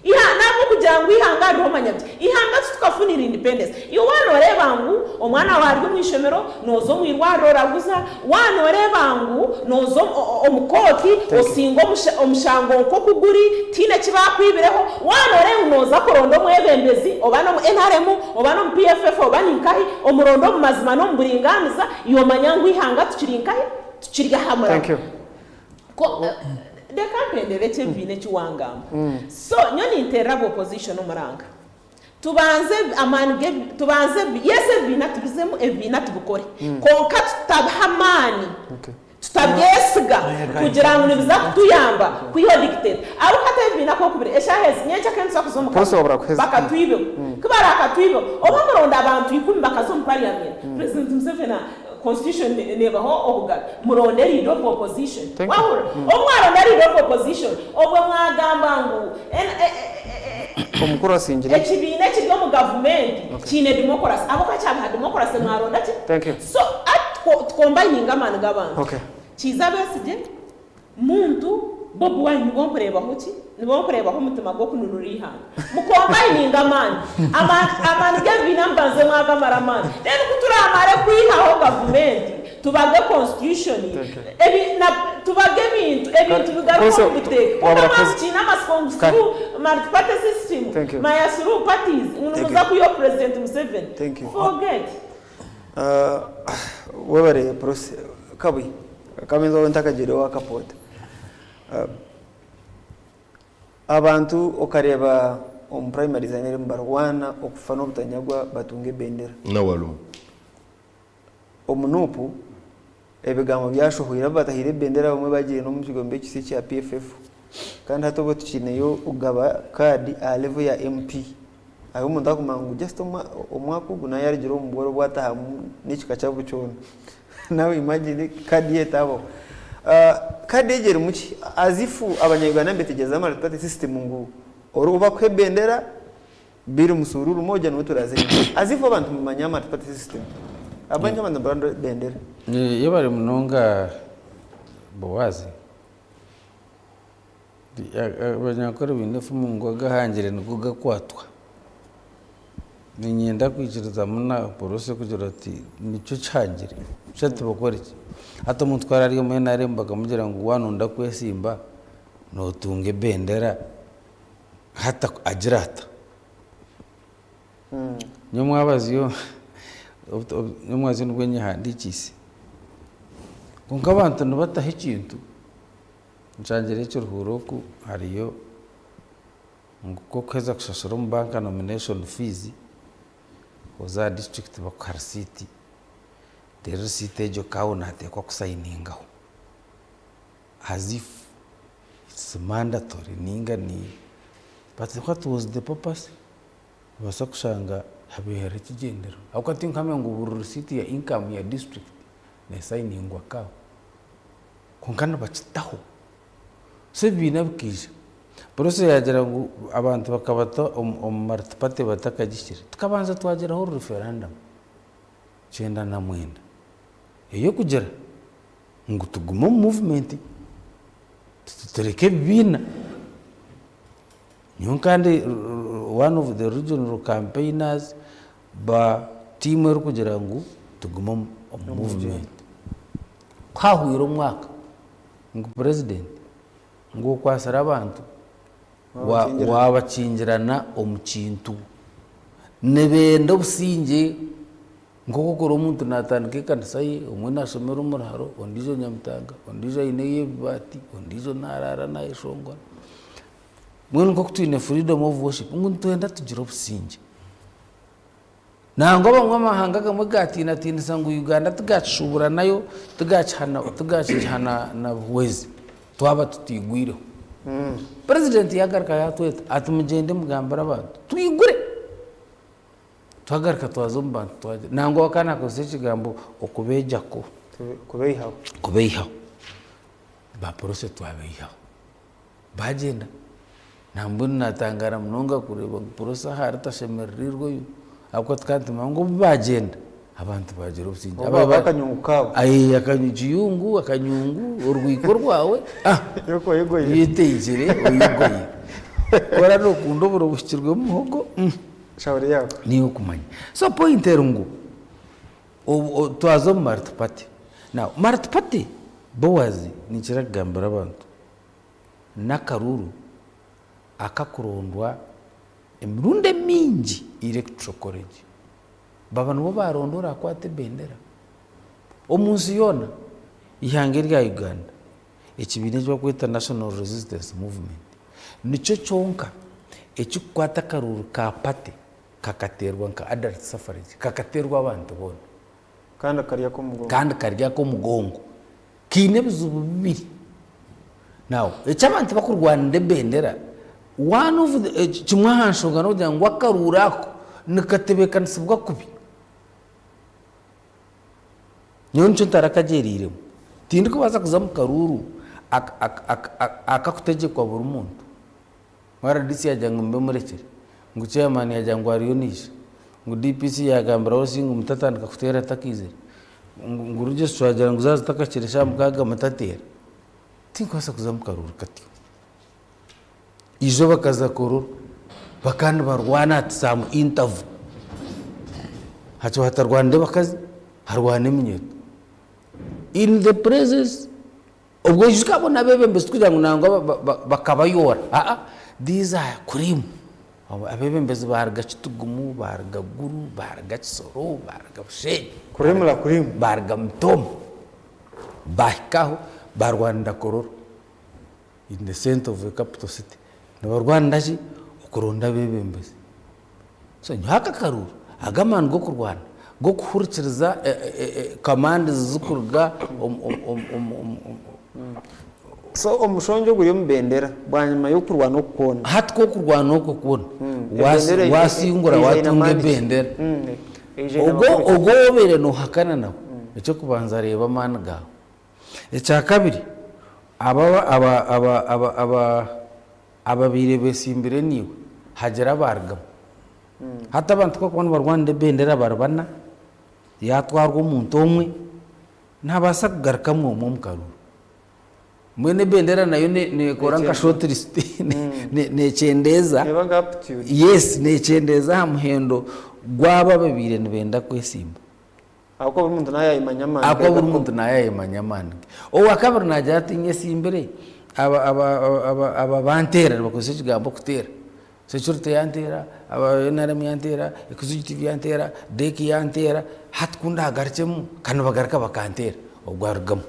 nabo kugira ngo ihangare romanyabye ihanga tukafunira independence iyo wanoreba ngo omwana waryo mwishomero nozo mwirwarora guza wanoreba ngo nozo omukoti osingo omushango ko kuguri tine kibakwibireho wanoreba noza korondo mwebembezi obana mu NRM obana mu PFF obana inkahi omurondo mu mazima no mburinganiza iyo manyangu ihanga tukirinkahi tukiriga hamura. Thank you. The campaign rete bine chiwangamba so nyoni interabo opposition umuranga tubanze amange tubanze yese bina tubizemo ebina tubukore konka tutabahamani tutabyesiga kugira ngo nibiza kutuyamba kwiho dictate abo kata bina ko kubire eshahezi nyecha kenza kuzomuka bakatwibe kubara akatwibe obamuronda abantu 10 bakazo mu parliament President Museveni constitution never obuga muronde leader of opposition wahura omwaro leader of opposition obwe mwagamba ngo omukuru asinjire ekibine kiryo mu government kine democracy abo kacha democracy mwaronda ki. Thank you. So at combining amana gabantu okay kiza besije muntu bobu wanyu bompreba hoki nibompreba ho mutima go kunururiha mu combining amana gavina mbanze mwagamara amana then kuturamare kwihaho government tubage constitution tubage ebintu bigaruka guteka kwamachina amaspongu multi-party system mayasuru parties unuza kuyo President Museveni forget webare process kabi kamenzo ntakagire wakapota abantu okareba primary designer mbarwana okufana obutanyagwa batunge bendera na walu omunupu ebigambo byashohira batahire bendera bamwe bagiye no mu kigombe kisi cya PFF kandi hatobo tukineyo ugaba kadi a level ya MP ayo umuntu akumangu just omwakugu na yarigiro mu bworo bwataha n'ikika cya bucyono nawe imagine kadi yetabo kadi yegera muki azifu abanyayuganda mbetegeza multi-party system ngo oruba kwe bendera biri musururu moja no turaze azifu abantu mu manya multi-party system abanja banda brand bendera iyo bari munonga bowazi abanyakora binefu mu ngoga hangire nuga kwatwa ninyenda kwikiriza muna porose kugira ati nicyo cyangire cyate bakora iki hata mutwara ari mu NRM mbaga mugira ngo wanunda kwesimba no tunge bendera hata agirata nyo mwabaziyo nyamwazi nubwo nyihandikise ngo abantu nibataha ikintu nshangire icyo ruhuroku hariyo ngo kweza kushashura mu banka nomination fees oza district bakara city rero site ejo kawo natekwa kusayiningaho as if it's mandatory ninga ni but what was the purpose basa kushanga habera kigendero ako ati nkame ngo buru receipt ya income ya district ne sayiningwa kawo konkana bacitaho se binabkije Porose yagera ngo abantu bakabata martipate batakagishira tukabanza twageraho referendum 9 iyo kugera ngo tuguma movement tutereke bina kandi one of the regional campaigners ba team yo kugera ngo tuguma movement kwahwira umwaka ngo president ngo kwasara abantu wabakingirana omukintu nebenda businge ngo gukora umuntu natandike kanisa ye umwe nasomera umuraro ondizo nyamutanga ondizo ineye bati ondizo narara na ishongwa mwe ngo kutine freedom of worship ngo ntwenda tugira businge nango bamwe amahanga gamwe gatina tinisa ngo Uganda tugashubura nayo tugacihana na bwezi twaba tutigwireho President yagarka yatweta atumugende mugambara abantu twigure twagarka twazomba twaje nango wakana ko sekigambo okubeja ko kubeiha ba porose twabeiha bagenda nambuni natangara mnonga kureba porosa harata shemerirgo yu akwa tkanti mango bagenda abantu bagira ubusinge abakanyunguka ayi akanyujiyungu akanyungu urwiko rwawe yoko yegoye yiteyire uyigoye kora no kundoboro bushikirwe muhogo shawari yako niyo kumanya so pointer ngo twazo martipate now martipate bowazi ni kiragambara abantu nakaruru akakurondwa emrunde mingi electoral college baba nubo barondora kwate bendera omunsi yona ihange rya Uganda ekibine cyo kwita National Resistance Movement nico chonka ekikwata karuru ka pate kakaterwa nka adult suffrage kakaterwa abantu bona kandi karya ko mugongo kine bizubu bibiri now echabantu bakurwanira bendera one of the chimwahanshoga no jangwa karurako nikatebekanisibwa kubi nyoncho tarakajerire tindi kubaza kuzamu karuru akakutegekwa buri muntu mara disi yajanga mbemurekere ngo chairman yajangwa arionisha ngo DPC yagambira osinga mutatandika kutera takize ngo ruje swajara ngo zaza takakiresha mukaga mutatera tinkwasa kuzamu karuru kati izo bakaza kororo bakandi barwana atsamu interview hacho hatarwande bakazi harwane minyeto in the presence ubwo jikabona bebembese kugira ngo nango bakabayora these are kurim abebembese barga kitugumu barga guru barga kisoro barga bushe kurim barga mtom bahikaho barwanda kororo in the center of the capital city nabarwanda ji ukuronda bebembese so nyaka karuru agaman go kurwana go kuhurikiriza command zizukurga so omushonjo guri mbendera bwanyuma yo kurwana okubona hatko kurwana okubona wasingura watunge bendera ogo obere no hakana nawo ecyo kubanza reba mana gaho ecya kabiri ababire besimbire niwe hagera bargam hata abantu ko kubona barwande bendera barbana yatwarwa umuntu omwe ntabasa kugarukamwe mu mkaruru mwene bendera nayo ne koranka short list ne chendeza yes ne chendeza hamuhendo gwaba babire nibenda kwesimba akwa buri muntu naye ayimanyamana o wakabara najati nyesimbere aba bantera bakoze kigambo kutera security yantera abayenarem yantera executive yantera deki yantera hatkunda hagarchemu kanu bagarka bakantera ogwargam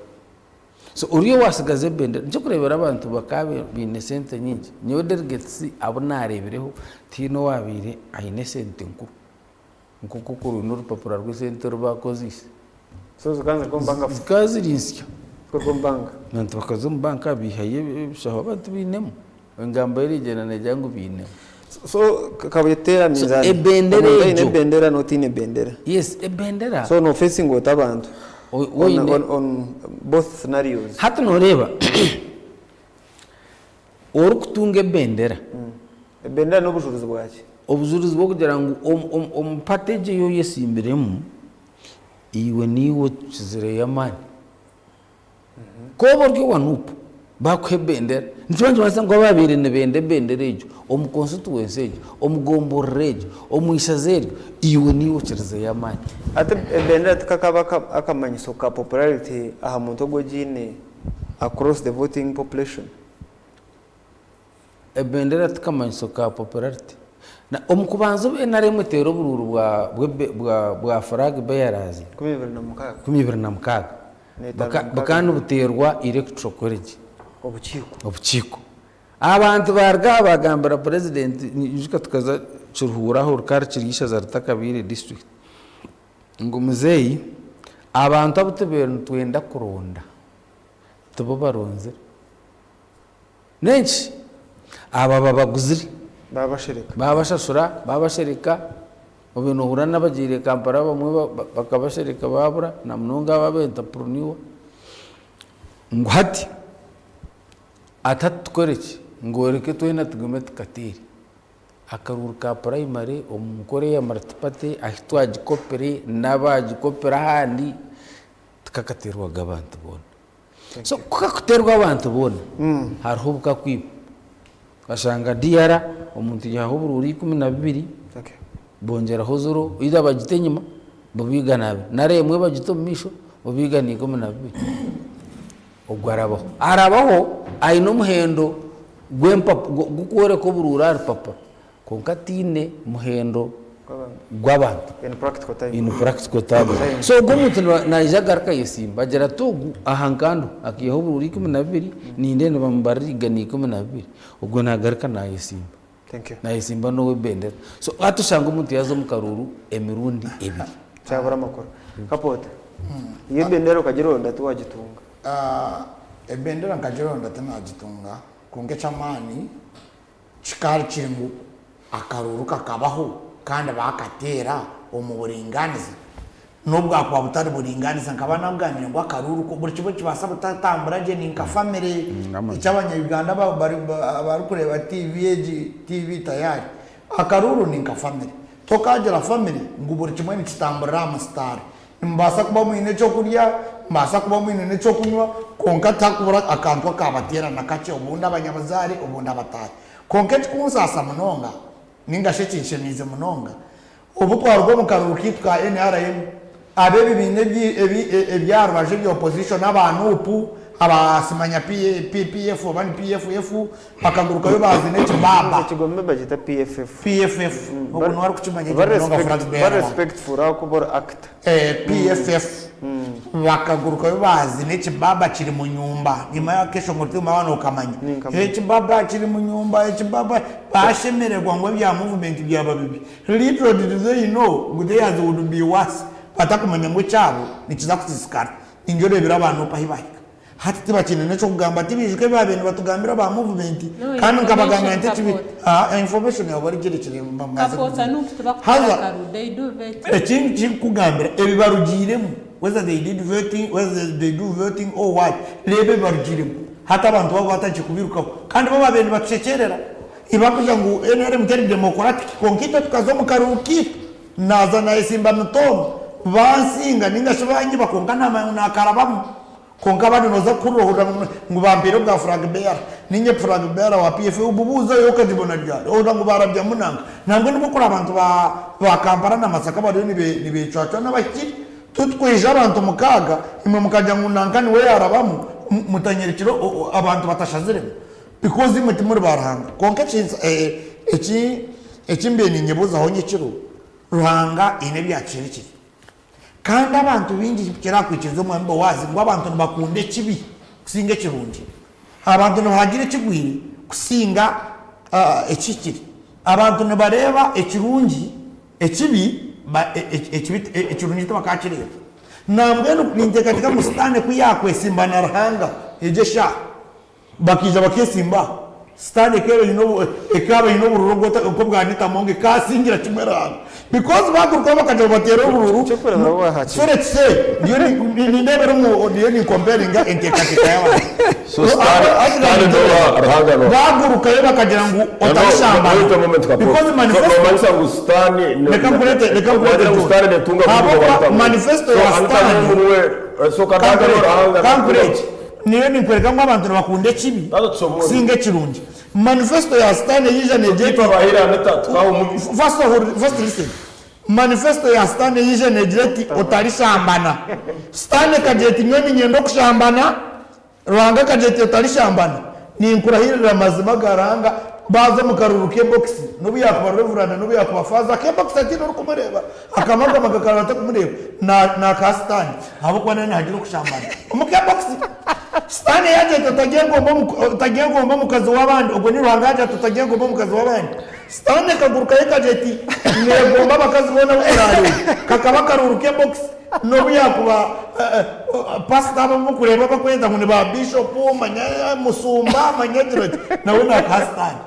so uriyo wasigaze bendera nje kurebera abantu bakabe bine sente nyingi nyo delegates abunarebereho tino wabire ayine sente nkukuru n'urupapuro rw'isente rubakozise so zikanze ko mbanga zikazirinsya ko mbanga nantu bakazo mbanka bihaye bishaho abantu binemu ngamba irigena nejangu binemu so kabetera mizani bendera notine bendera yes bendera so no facing with abantu on both scenarios hata noreba orukutunga bendera bendera no bujuruzi bwaki obujuruzi bwo kugira ngo package yo yesimbiremu iwe niwo kizire yamani ko boryo wanupa bakwe bendera ntibanje basanga babire ne bendera ejo omuconstituency ejo omugomborejo omwishazejo iwe niwo kizire yamani ate bendera tukakaba akamanyiso ka popularity aha muntu gojine across the voting population bendera tukamanyiso ka popularity na omukubanzo benaremwe tero bururu bwa flag bayarazi 2026 bakanu buterwa electoral college obuchiko abantu barga bagambara president njuka tukaza churuhuraho rukari chirisha za rutakabire district ngo muzeyi abantu abutebera ntwenda kuronda tubo baronze nenshi aba babaguziri babashashura babashereka mubintu hura n'abagire Kampala bamwe bakabashereka babura na munonga babenta pruniwa ngo hati atatkoreki ngo reke twena tugume tukatiri akaruru ka primary omukore ya martipate ahitwa gikopere n'abagikopera handi tukakaterwa gabantu bona so kukakuterwa abantu bona hariho bukakwiba bashanga diara omuntu yaho bururi 12 bongeraho zoro ida bagite nyuma bobiga nabe naremwe bagito misho bobiga ni 12 ogwarabaho arabaho ayino muhendo gwempa gukore ko burura papa konkatine muhendo gwabantu in practical time so gomuntu najagarka yesimba jara togu ahankando akiho bururi 12 ninde bambariga ni 12 ubwo nagarka na yesimba thank you na yesimba no bendera so atushanga umuntu yazo mukaruru emirundi ebiri cyabura makuru kapote iyo bendera ukagironda tuwagitunga ebendera nkagironda tanagitunga kunge chamani chikari chiringu akaruru kakabaho kandi bakatera umuburinganiza nubwo akwa butari buringaniza nkaba nabwanire ngo akaruru ko buri kibo kibasa butatambura je ni nka family icyabanya Uganda bari kureba TV tayari akaruru ni nka family tokagera family ngo buri kimwe nikitambura amastar mbasa kuba mwine cyo kurya mbasa kuba mwine cyo kunywa konka takubura akantu kabatera nakace ubunda abanyabazari ubunda abatari konke tkunzasa munonga ningashekishemize munonga ubutwarwa mu karuru kitwa NRM abebi bine ebyaro baje byo opposition abantu upu abasimanya PPF bani PFF bakaguruka yo bazi ne kibaba kigombe bagita PFF ubwo wari kucimanya munonga Frank respectful akubora act PFF bakaguruka yo bazi ne kibaba kiri mu nyumba nyuma ya kesho mutima wana ukamanya kibaba kiri mu nyumba kibaba bashemererwa ngo bya movement byaba bibi little did they know they as would be worse batakumenya ngo cyabo nikiza kuzisikara injore bira abantu pahibahika hati tibakinene cyo kugamba tibijwe babene batugambira ba movement kandi ngabagamba ntikibi information yabo ari gerekire mbamaze kapota n'ufite bakora they do vetting cyo kugambira ebibarugiremo whether they did vetting whether they do vetting or what lebe barugiremo hata abantu babo batangiye kubirukaho kandi bo babene bacecerera ibakuja ngo NRM teri democratic konkita tukazo mu karuki naza na Simba Mutomo bansinga ningashibanyi bakongana na karabamu konka bano noza kurohura ngo bambere bwa Frank Bear ninye Frank Bear wa PF ububuza yo kadibona ryari oda ngo barabya munanga ntabwo ndimo kuri abantu ba Kampala na Masaka bari ni becwaca n'abakiri tutwije abantu mukaga imwe mukajya ngo nankani we yarabamu mutanyerikiro abantu batashazire because imwe timuri barahanga konka ekimbe ninyebuza aho nyekiro ruhanga ine byacirikire kandi abantu bingi kera kwikiriza omwami wazi ngo abantu bakunde kibi kusinga ekirungi abantu nibagire ekigwire kusinga ekikiri abantu nibareba ekirungi ekibi ekirungi tebakakireba nambwenu ninteekateeka mu sitaani kuyakwesimba na ruhanga ejesha bakija bakesimba sitaani ekaba ine obururu uko bwanitamonge kasingira kimwe ruhanga because baguruka bakaja babatera obururu ferekise niyo ninkomperinga enteekateeka y'abantu bagurukayo bakagira ngu otashambana because manifesto ya sitaani niyo ninkwereka ngu abantu nibakunde kibi kusinga ekirungi manifesto ya sitaani yija negira first listen manifesto ya sitaani yija negira ati otarishambana sitaani kagira ati nyo ninyenda okushambana ruhanga kagira ati otarishambana ninkurahirira amazima garanga baza mukaruru k'ebokisi nubu yakuba reveranda nubu yakuba faza k'ebokisi ati nuri kumureba akamagama gakarara atakumureba naka sitaani habwokuba nayo nihagira okushambana omuk'ebokisi sitaani yaje tutagiye ngomba mukazi w'abandi ubwo ni ruhanga yaje tutagiye ngomba mukazi w'abandi sitaani kaguruka yekaje ati negomba abakazi bona b'uburare kakaba karuru k'ebokisi nubu yakuba pasita bamukureba bakwenda ngo ni ba bishopu musumba manyagirati nawe naka sitaani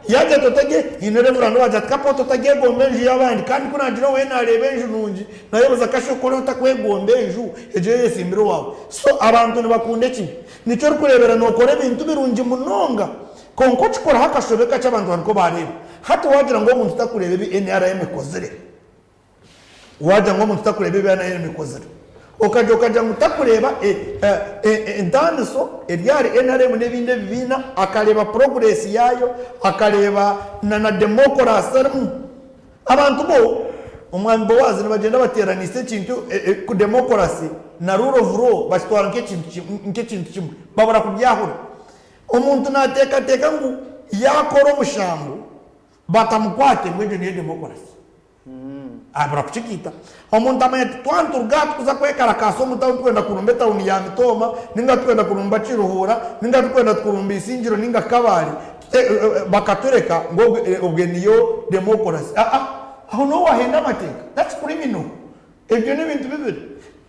yaje tutagiye ine reveranda waje atikapo tutagiye gomba enju y'abandi kandi kunagira we nareba enju nungi nayo baza kashokora utakwegomba enju ejo yesimbira wawe so abantu nibakunde ki nicyo rikurebera nokora ibintu birungi munonga konko kikora hakashobeka cy'abantu bariko bareba hati wagira ngo umuntu utakureba ibi NRM ikozere wagira ngo umuntu utakureba ibi NRM ikozere ukajya mutakureba intanso eryari NRM n'ebindi bibina akareba progress yayo akareba na demokrasi abantu bo umwami wazi nibagenda bateranise ikintu ku demokrasi na rule of law basitwara nk'ikintu kimwe babura kubyahura umuntu nateka ngo yakora umushambo batamukwate ngo ibyo ni demokrasi abura kuchikita omuntu amanye twantu rugato kuza kwekara kaso omuntu twenda kurumba tawuni ya Mitoma ninga twenda kurumba Kiruhura ninga twenda kurumba Isingiro ninga Kabali bakatureka ngo ubwe niyo demokrasi aho no wahenda amateka that's criminal ibyo ni bintu bibiri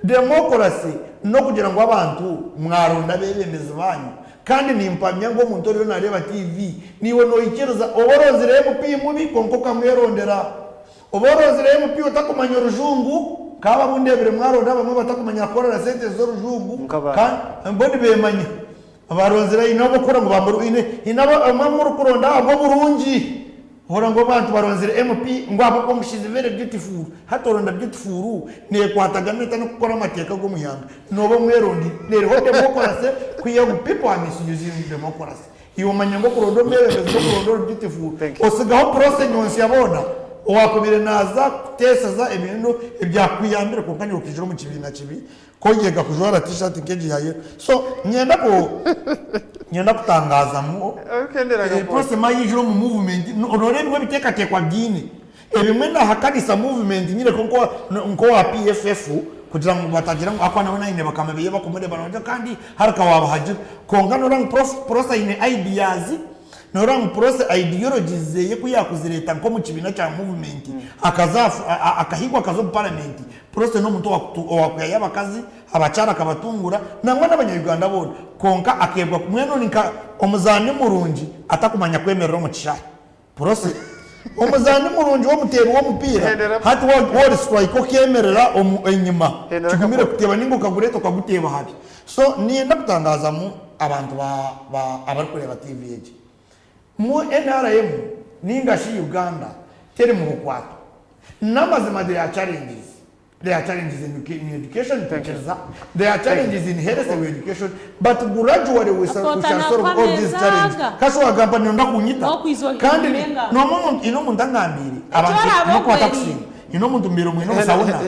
demokrasi no kugira ngo abantu mwaronda bebemeza banyu kandi nimpamya ngo umuntu rero nareba TV niwe no ikiriza oborozire MP mubi konko kamwerondera oborozire MP utakumanya urujungu kaba bundebere mwaronda bamwe batakumanya korera sente zo rujungu kandi mboni bemanya abarozire inabo kora ngo bamburu inabo amamuru kuronda abo burungi hora ngo bantu baronzire MP ngo abo ko mushize very beautiful hatoronda beautiful ne kwataganeta no gukora amateka go muyanga nobo mwerondi rero hote mokorase kwiye people are misusing democracy iyo manya ngo kurondo mbere zo kurondo beautiful osigaho process nyonsi yabona owakubire naza kuteseza ibintu ibyakwiyambira kunkani ukijiro mu kibina kibi ko yega kujora t-shirt nkeji yaye so nyenda kutangaza mu process mayijiro mu movement onoremwe bitekatekwa gini ebimwe na hakanisa movement nyire nko wa PFF kugira ngo batagira ngo akwana bona ine bakamabiye bakomere banoje kandi haraka wabahagira kongano rang process ine ideas norang process ideologies ye kuyakuzireta nko mu kibina cya movement akahigwa kazo parliament process no muntu wakuya abakazi abacara kabatungura nangwa n'abanyarwanda bona konka akebwa kumweno nika omuzani murungi atakumanya kwemerera mu kishaya process omuzani murungi wo mutero wo mupira hati wo strike okemerera enyuma kigumire kuteba ningo kagureto kaguteba habi so nienda kutangaza mu abantu abari kureba TV yeje mu NRM ningashi Uganda teri mu bukwato namazima they are challenges in education there are challenges in health education but gradually we shall solve all these challenges kaso agamba nenda kunyita kandi no muntu ino muntu angambiri abantu no kwata kusinga ino muntu mbiro mwino musauna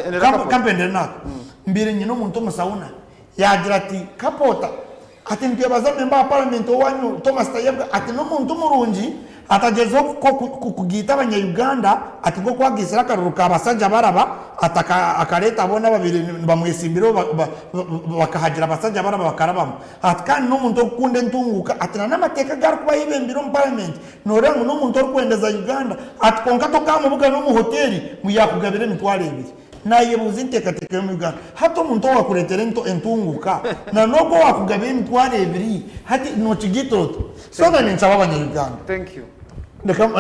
kampendera nako mbire nyino muntu musauna yagira ati kapota ati ntibaza memba parliament wanyu Thomas Tayebwa ati no muntu murungi atagezeho kugita abanyayuganda ati bwo kwagisira akaruru ka basajja baraba akaleta abona babiri bamwesimbiro bakahagira abasajja baraba bakarabamo ati kandi n'omuntu okukunda entunguka ati n'amateeka gari kuba yibembiro mu parliament norengo n'omuntu orikwendeza uganda ati konka tokamubuga no mu hoteli muyakugabira emitwalo ebiri nayebuza enteekateeka y'omu uganda hati omuntu owakureetera entunguka na n'obwo wakugabira emitwalo ebiri hati nokigita oti so nga ninsaba abanyayuganda Thank you.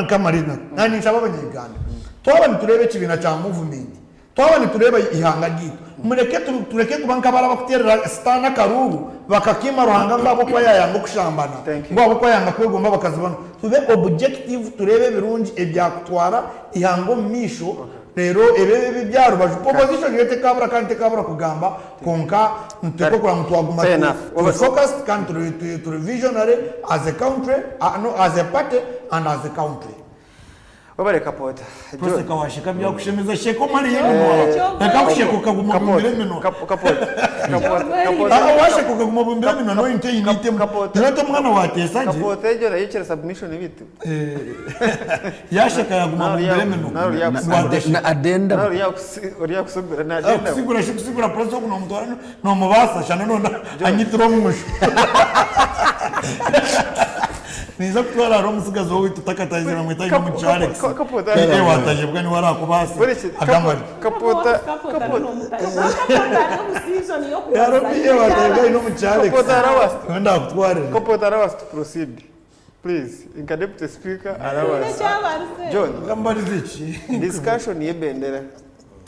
kamarina nani nsaba abanyayuganda twaba nitureba ekibiina kya movement twaba nitureba ihanga ryitu mureke tureke kuba nk'abara bakuterera sitana karuru bakakima ruhanga ngabo kwa yayanga okushambana ngabo kwa yanga kwegomba bakazibana tube objective turebe birungi ebyakutwara ihanga mu misho rero ebebe byaro baju opposition yete kabura kandi kabura kugamba konka nteko kwa mtu aguma to focus kan to visionary as a country no as a party and as a country Wabare kapota. Prose kawashika bya kushemeza sheko mari yenu nakakusheko kaguma bumbire mino Kapota. Washe kuguma bumbire mino no inte inite nto mwana watesaje Kapota ejo na yichere submission ebitu yasheka yaguma bumbire mino na adenda uriya kusubira na agenda kusigura prose kuno mutwara no mubasa shana nona anyitiro musho niza kutwara ro musigazo wowe tutakatazira mwitaje mu Alex Kapota wataje bwa ni warakubase agamari Kapota yaro biye wataje no mu Alex Kapota rawas nda kutware Kapota rawas to proceed please inka deputy speaker arawas John gambari zichi discussion yebendera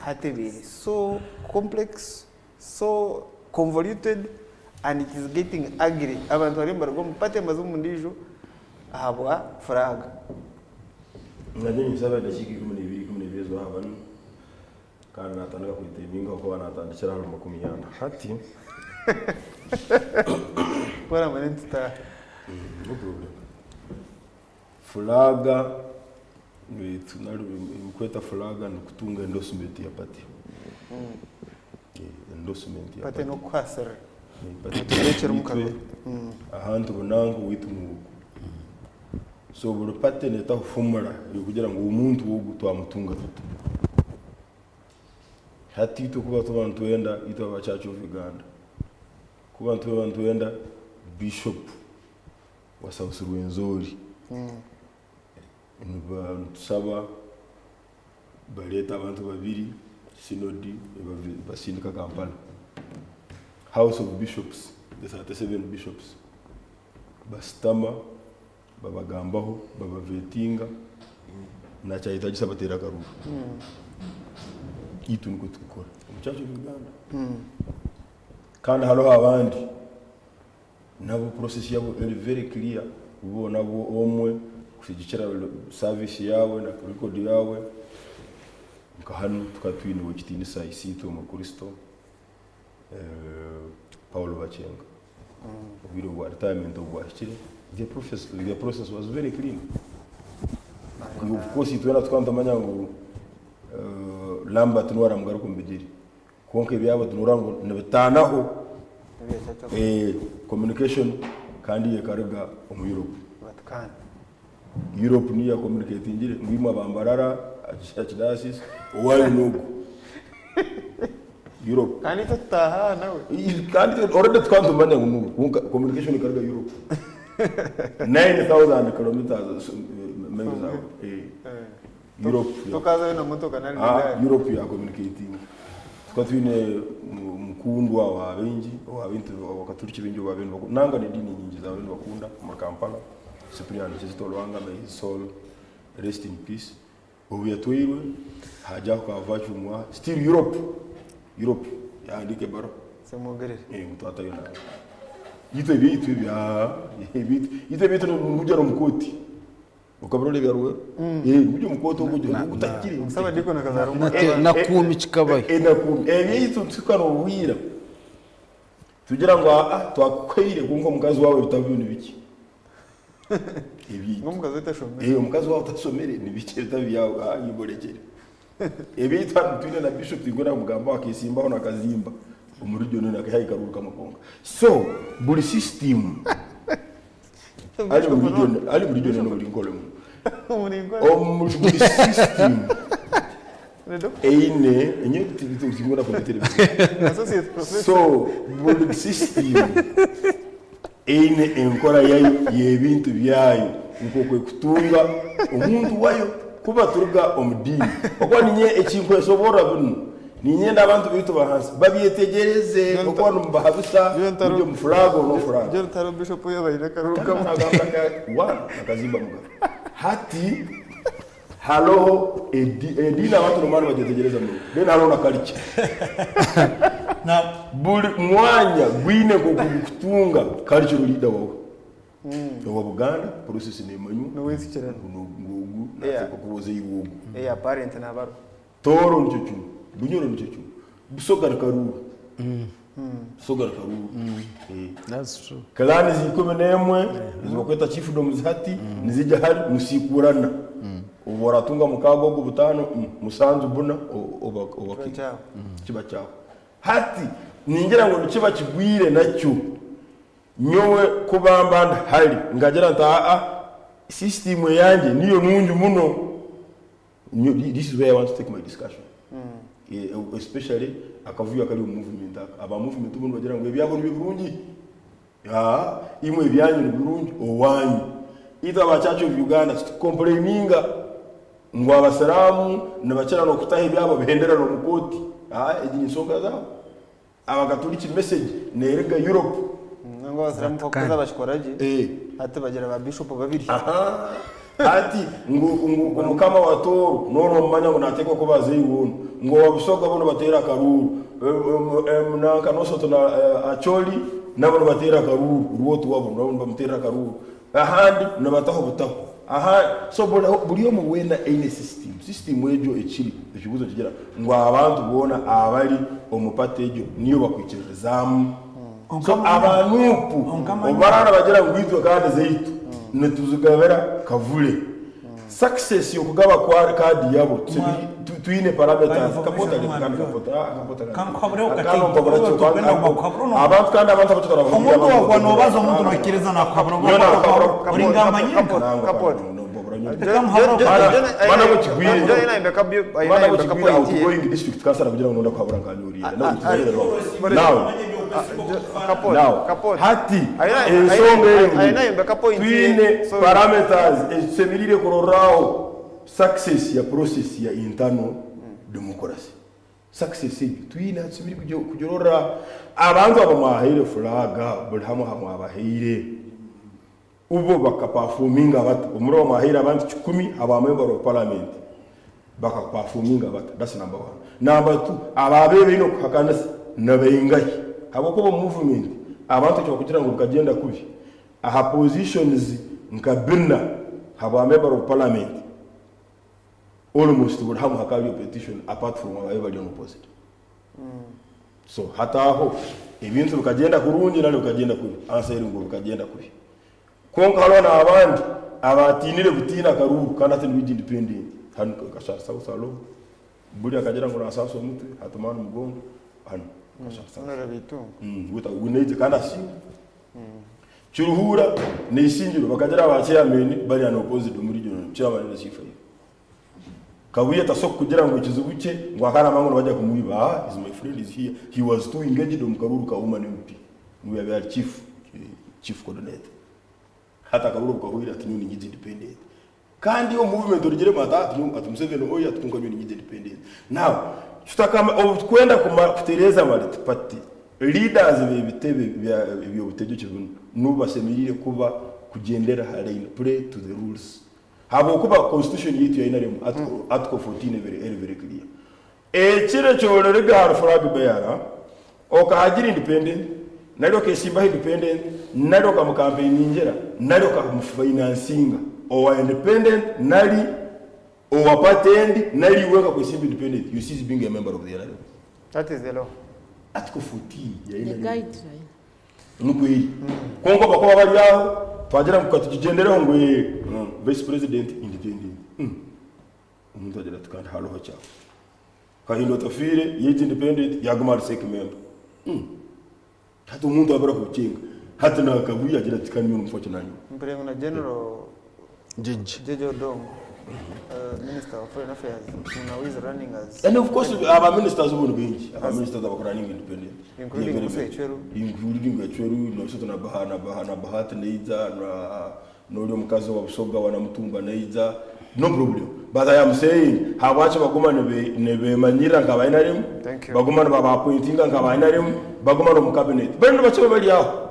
hatebiri so complex so convoluted and it is getting ugly abantu bari mbargo mpate mazu mundijo ahabwa furaga nabyo nisaba dashiki 12 zo habanu kana natandika kuiteminga kwa natandikira hano makumyana hati bora manenta no problem fulaga ni tunali mkweta fulaga ni kutunga endorsement ya party endorsement ya pate no kwasera pate mukago ahantu bunangu witu mu so buri pate neta hufumura kugira ngo umuntu wo gutwamutunga tutu hati to kuba tubantu wenda ito aba Church of Uganda kuba tubantu wenda bishop wa South Rwenzori tusaba baleta abantu babiri synodi basindika Kampala House of Bishops the 37 bishops bastama babagambaho babavetinga na cyahita gisabatera karuhu itu niko tukora mu Church of Uganda kandi halo abandi nabo process yabo very clear ubona bo omwe kushigikira service yawe na record yawe nkahano tukatwiniwe kitinisa isito mu Kristo Paulo Bachenga ubiro bwa retirement obwakire the process was very clean of course it wera twantamanya ngo lamba tunwara mugaro kumbigiri konke byabo tunurango nebetanaho communication kandi yekariga mu Europe batkana Europe niya communicate ngire ngwimwa bambarara achidasis owayo nugo Europe kandi tutaha nawe kandi already twantamanya ngo communication ikariga Europe 9,000 kilometers members out Europe tukaza na motoka nani Europe ya communicating twatwine mukundwa wa benji wa bintu wakaturichi benji wa benji nanga ni dini nyingi za benji bakunda mu Kampala Cyprian Kizito Lwanga may his soul rest in peace obuya twirwe haja kwa vachumwa still Europe ya ndike baro semogerere mutata yona yite bitu n'umujyaro mukoti ukabrole byarwe ujye mukoti ugujye utakiri saba diko nakazaro na kumi kikabaye na kumi yitu tukano uwira tugira ngo twakweire kunko mukazi wawe bitabyo nibiki ibi ngomukazi utashomere umukazi wawe utasomere nibiki bitabyo yiborekere ebi twatwine na bishop igora mugamba wakisimbaho nakazimba umurijo none akahayikaruka makonga so buri system ali muri region no muri ngolemo Omuri system. Eine, enye tuzingora ku televiziyo. So, buli system. Eine enkora yayo y'ebintu byayo nk'okwe kutunga omuntu wayo kuba turuga omudini. Okwa ninye ekinkweshobora bino. Ninyenda abantu bitu bahansi babyetegereze okwa numbahabisa byo mufulago no fulago. John Taro Bishop yabaire karuka akazimba muga. Hati halo edina abantu nomano bagyetegereza mu. Then halo na culture. Na buli mwanya gwine kutunga culture leader wawe. Wa Buganda process ne manyu no wensikira ngugu na kuboze yugo. Parent na baro. Toro mchuchu. Bunyoro mchuchu. Busogara karuru. Sogara karuru. That's true. Kalani zikome nemwe zibakweta chiefdom zihati nizija hali musikurana. Ubaratunga mukago go butano musanzu buna obaki. Kiba cyaho. Hati ningira ngo kiba kigwire nacyo. Nyowe kubambanda hali ngagera nta system yanjye niyo nunju muno. This is where I want to take my discussion. Especially akavuyo akali movement aba movement umuntu bagira ngo ebyabo n'ibirungi imwe byanyu n'ibirungi owanyu ita abachacho of Uganda complaininga ngo abasalamu nabachana no kutaha ibyabo bihendera no mukoti edini songa zabo abakatoliki message nerega Europe ngo abasalamu fokuza bashikoraje ate bagira ba bishop babiri ati ngo mukama wa Toro nono mmanya ngo nateko ko bazeyiwono ngo wabisoga bono batera karuru na kanoso tona acholi nabo batera karuru ruwotu wabo nabo bamutera karuru ahandi nabataho butaho so buriyo mu wenda ine system wejo ekiri ekibuzo kigira ngo abantu bona abali omupatejo niyo bakwikirizamu so abanupu obarana bagira ngwitwe kandi zeitu netuzugabera kavule success yo kugaba kwa kadi yabo tuine parameters kapota abantu kandi abantu batotara omuntu wakanobaza omuntu nakiriza nakabura uringamba nyinga kapota bana mukigwire bana mukigwire going district kasara kugira ngo ndakabura nkanyuriye now hati twine parameters semirire kororao success ya process ya internal democracy success twine semirire kujorora abantu abamahire flaga buli hamwe abahire ubo bakaperforminga bata umuro mahira abantu 10 aba member of parliament bakaperforminga bata that's number 1 number 2 ababebe ino kuhakana nabengaye abako movement abantu cyo kugira ngo bukagenda kubi aha positions nkabina aba member of parliament almost would have a petition apart from everybody on opposite so hata aho ibintu bukagenda kurungi nalo bukagenda kubi answer ngo bukagenda kubi konka halona abandi abatinire gutina karuru kandi ati ndi independent hano kashara sausa lo buri akagera ngo nasaso mutwe hatumana mugongo hano kashara sausa bitu guta uneje kandi si churuhura ne isingiro bakagera abachairman bari ano opposite muri region chairman sifa kabuye tasoko kugira ngo ikizubuke ngo akana mango bajya kumubiba is my friend is here he was too engaged on karuru ka woman MP we are chief coordinator hata karuru kwa huira tunyuni ngiji independent kandi yo movement origere mata atumseveno oya tukunganyuni ngiji independent now tutakama kwenda kutereza market party leaders bebitebe byo butejo kibuno nubasemirire kuba kugendera harain play to the rules habo kuba constitution yitu yainaremo article 14 very clear ekire cyorere gahar flag bayara okahagira independent nalo kesimba independent nalo ka campaign ingera nalo ka financing o independent nali o patent nali weka kusimba independent you see being a member of the NRM. That is the law. Article 14 ya the guideline nukwe kongo bakwa bali aho twagira mukatugendera ngo vice president independent umuntu agira tukandi halo hacha kahindo tafire yeti independent yagumar sek member hata umuntu abara kuchenga hata na kabuya agira tikani umufo kinanyo mbere na general Jeje Odongo, Minister of Foreign Affairs, now is running as... And of course, our ministers will be our ministers are running independent. Including Gachweru. Including Gachweru, no sort of Bahati Neiza, no Mukazo of Soga, Wanamutumba Neiza, no problem. But I am saying, how much of a woman nebe Manira Kavainarim, Baguman Baba appointing and Kavainarim, Baguman cabinet. But no matter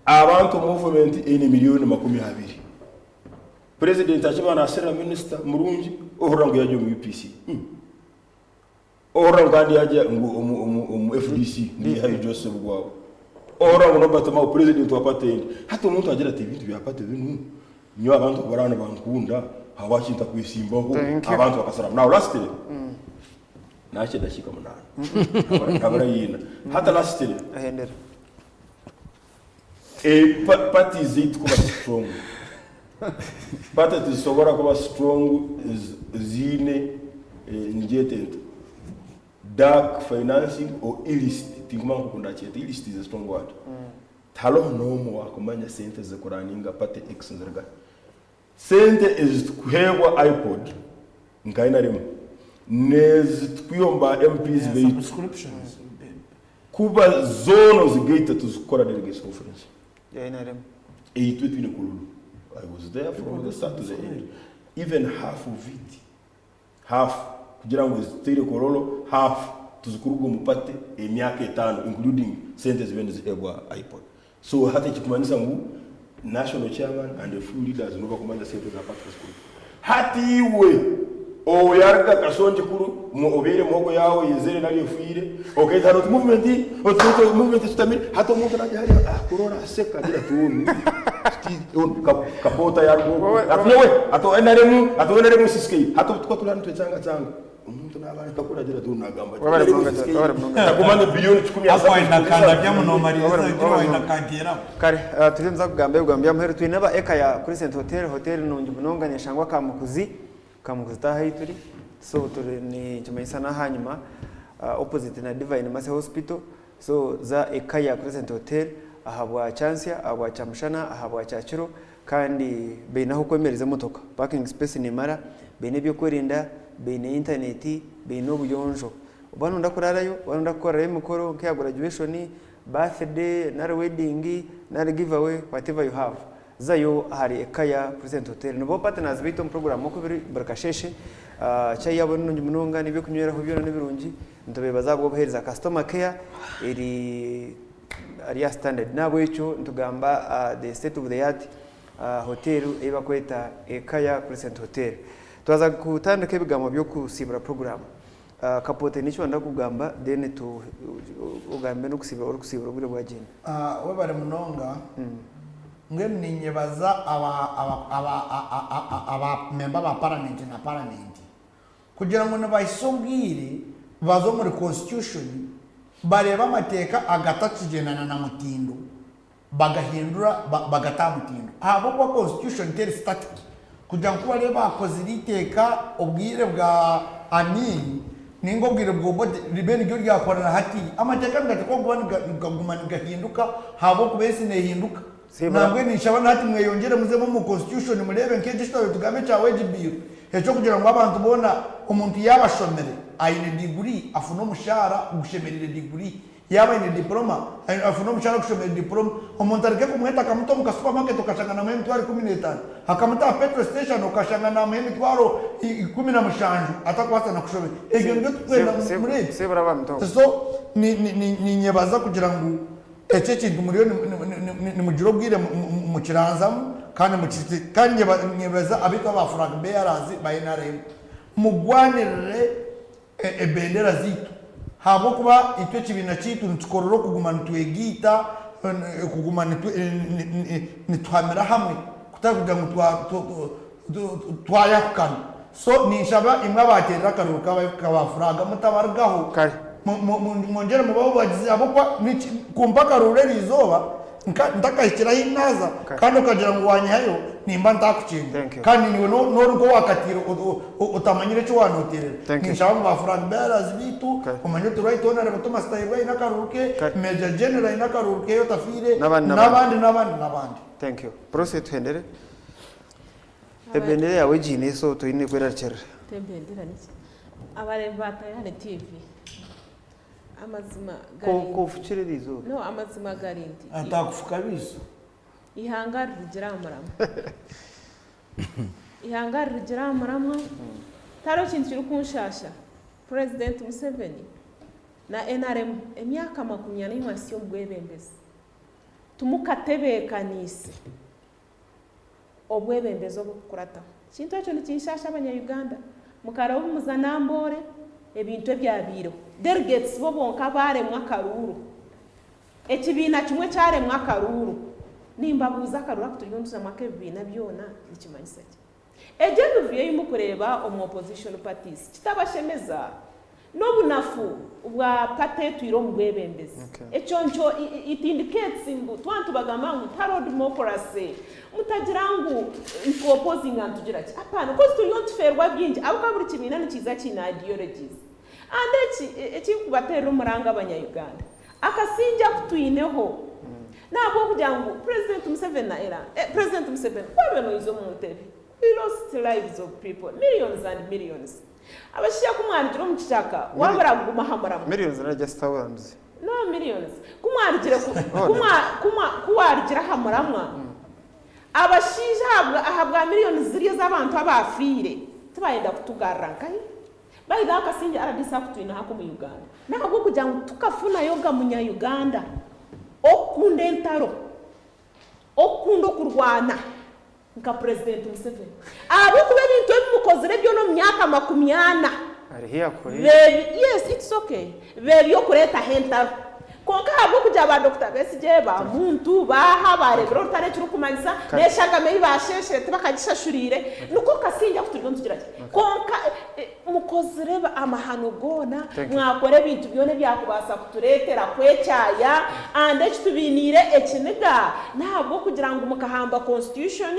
I want to movement in a million Makumi Haviri. President Achibana Sera Minister Murunji, Orango UPC. Orango Adia FDC, ni Joseph Wow. Orango Nobatama, President to Apatend. Hato Monta TV to be a part of the new avant of Barana Bankunda, Hawashi Takuisimbo, avant of Kasara. Now, last day, Nashi da Shikamana. Hata last day, a party is it quite strong. Party is so quite strong, is Zine, injected. Dark financing or illicit. Illicit is a strong word. Talo no more kumanya sente za kuraninga pate X nzerga. Sente is kuhewa iPod nkaina remu. Nez kuyomba MPs bei Subscriptions. Kuba zono zigeta tuzikora delegates conference. Yeah, ina remu. Eitwetu ine kululu. I was there from the start to the end. Even half of it. Half kugira ngo zitire korolo, half tuzikurugo mupate emyaka 5 including sente zibende zebwa iPod. So hata chikumaanisha ngu national chairman and the few leaders nova komanda sente za part of school. Hati iwe o yarga kasonje kuru mu obere mogo yawo yezere nali fuire okay that movement o movement stamina hata umuntu naje hari corona seka dira tunu kapota yargo atwewe ato enaremu siske hata tukotulana twechanga changa umuntu nabana kakura dira tunu nagamba takumanda bilioni 10 hapo inakanda bya munomariza gira inakagera kare tuzenza kugambya muheru twinaba eka ya Crescent Hotel nungi bunonganya shangwa kamukuzi taha ituri so turi ni chumaisa na hanyuma opposite na Divine Mercy Hospital so za eka ya Crescent Hotel ahabwa Chancia ahabwa Chamshana ahabwa Chachiro kandi beinaho kwemereza motoka parking space ni mara bene byo kwerinda bene internet bene obuyonjo ubano ndakurarayo ubano ndakora emukoro nkya graduation birthday na wedding na giveaway whatever you have zayo hari ekaya Crescent Hotel no partners bito program ko biri barakasheshe cyayabo n'ungi munonga nibyo kunywera ho byo n'ibirungi ntobe bazabwo bohereza customer care iri area standard nabo ico ntugamba the state of the art hotel eba kweta ekaya Crescent Hotel twaza kutandika ibigamo byo kusibura program kapote nicho ndakugamba then to ugambe no kusibura uri kusibura bure bwagenda we bare munonga ngwe ninyebaza aba member ba parliament na parliament kugira ngo nabayisongire bazo muri constitution bareba amateka agatakigendana na mutindo bagahindura bagatamutindo abo kwa constitution teri static kugira ngo bareba akoze liteka ubwire bwa amini ningo bwire bwo libeni ryo ryakorana hati amateka ngatiko gumana gahinduka habo kubese ne hinduka nangwe nishabana hati mweyongere muzemo mu constitution murebe nkeje cyo tugambe cya wejibiro hecho kugira ngo abantu bona umuntu yabashomere ayine degree afuno mushara gushemerere degree yaba ine diploma afuno mushara gushemerere diploma umuntu arike kumweta kamuto mu supermarket ukashangana mu mitwaro 15 akamuta petrol station ukashangana mu mitwaro 15 atakwasa na kushomera egyo ngo twenda muri sebra bamto so ni nyebaza kugira ngo ece kintu muri ni mujiro bwire mu kiranzamu kandi mukiti kandi nyebaza abitwa bafuraga beyarazi bayinare mugwanirire ebendera zitu habo kuba itwe kibina kitu ntukororo kugumana twegita kugumana nitwamira hamwe kutakugira ngo twayakana so nishaba imwe baterera karuka kabafuraga mutabargaho mongera mu babo bagize abo kumpaka rureri izoba ndakayikira inaza kandi ukagira ngo wanyayo nimba ndakukinga kandi niwe noruko wakatira utamanyire cyo wanoterera nishaba mu bafuranga bearers bitu umanye to right honor but Thomas Taibai nakaruke Major General nakaruke yo tafire nabandi thank you proceed hendere ebendera yawe jine so toine kwerarchera tembendera niki abareva tayari TV amazima ko fuchiririzo no amazima garindi atakufuka biso ihangari rigira amaramu ihangari rigira amaramu taro kintu kiri kunshasha President Museveni na NRM emyaka 40 mwasiyo mbwebembezi tumukatebekanise obwebembezi obukurata kintu ekyo nikinshasha abanya-Uganda mukara obumuzanambore ebintu ebyabiro delegates bo bonka baremwa akaruru ekibiina kimwe kyaremwa akaruru nimbabuuza akaruru akutuyonduza mwaka ebibiina byona nikimanyisa ki ejenuviye yimukureba omu opposition parties kitabashemeza n'obunafu bwa pate twire omu bwebembezi ekyo nkyo it indicates mbu twantu bagamba ngu taro democracy mutagira ngu opposing antugira ki apana kozi turiyo tuferwa byingi abuka buri kibiina nikiza kina ideologies and ekikubaterera omuranga abanya-Uganda akasinja kutwineho nako kugira ngu President Museveni na era President Museveni kwabenoizo mu ntebe he lost lives of people millions and millions abashya kumwanjira mu kitaka wabara kuguma hamaramu millions na just thousands no millions kumwanjira kuwarjira hamaramu abashija ahabwa millions ziriyo z'abantu abafire tubayenda kutugarankai bayida akasinja aradisa kutwina hako mu Uganda nako kugira ngo tukafuna yoga munya-Uganda okunda entaro okunda kurwana nka President Museveni abo kuba bintu ebimukozere byo no myaka 40 ari here kuri yes it's okay bebyo kureta hentaro konka abo kujya ba Dr. Besigye ba muntu bahabare bro tare kiri kumanyisa neshaga meyi basheshe bakagishashurire nuko kasinja kuturiyo ntugira konka mukozere amahano gona mwakore bintu byone byakubasa kuturetera kwecyaya ande kitubinire ekiniga ntabwo kugira ngo mukahamba constitution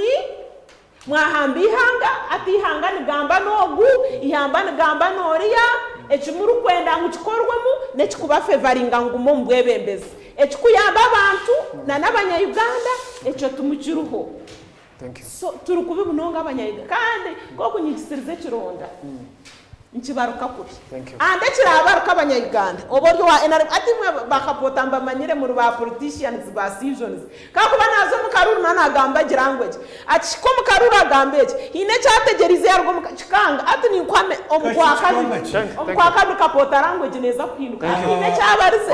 mwahamba ihanga atihanga nigamba nogu ihamba nigamba noriya ekimuru kwenda ngo kikorwamo nekikuba favoringa ngo mu bwebembezi ekikuyamba abantu na n'abanya-Uganda ekyo tumukiruho so turi kubibunonga abanya-Uganda kandi ko kunyigisirize kironda nkibaruka kubi ande kirabaruka abanya-Uganda oboryo wa NRM atimwe bakapotamba manyire mu ba politicians ba seasons kakuba nazo mukaruru nanagamba girangweje ati ko mukaruru agambeje ine cyategerize yarwo mukikanga ati ni kwame omkwaka kapota rangweje neza kwinuka ine cyabarize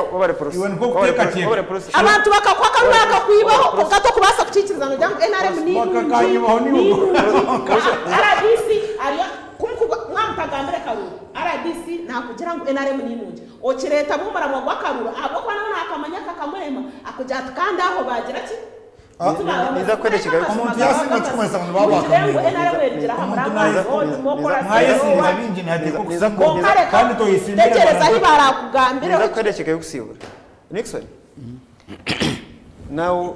abantu bakakwaka runaka kwibaho kokato kubasa kucikiriza ngo NRM ni RDC ariyo mwamutagambire karuru RDC nakugira ngo NRM ninunje okireta mumara mwa karuru abo kwana nakamanya kakamwema akuja tukanda aho bagira ki niza kwerekega umuntu yasinze kumwesa mu babo akamenya NRM egira hamara mokora mwayesinza bingi ntati kandi to yisimbira tekereza hibara kugambire niza kwerekega gusibura Nixon now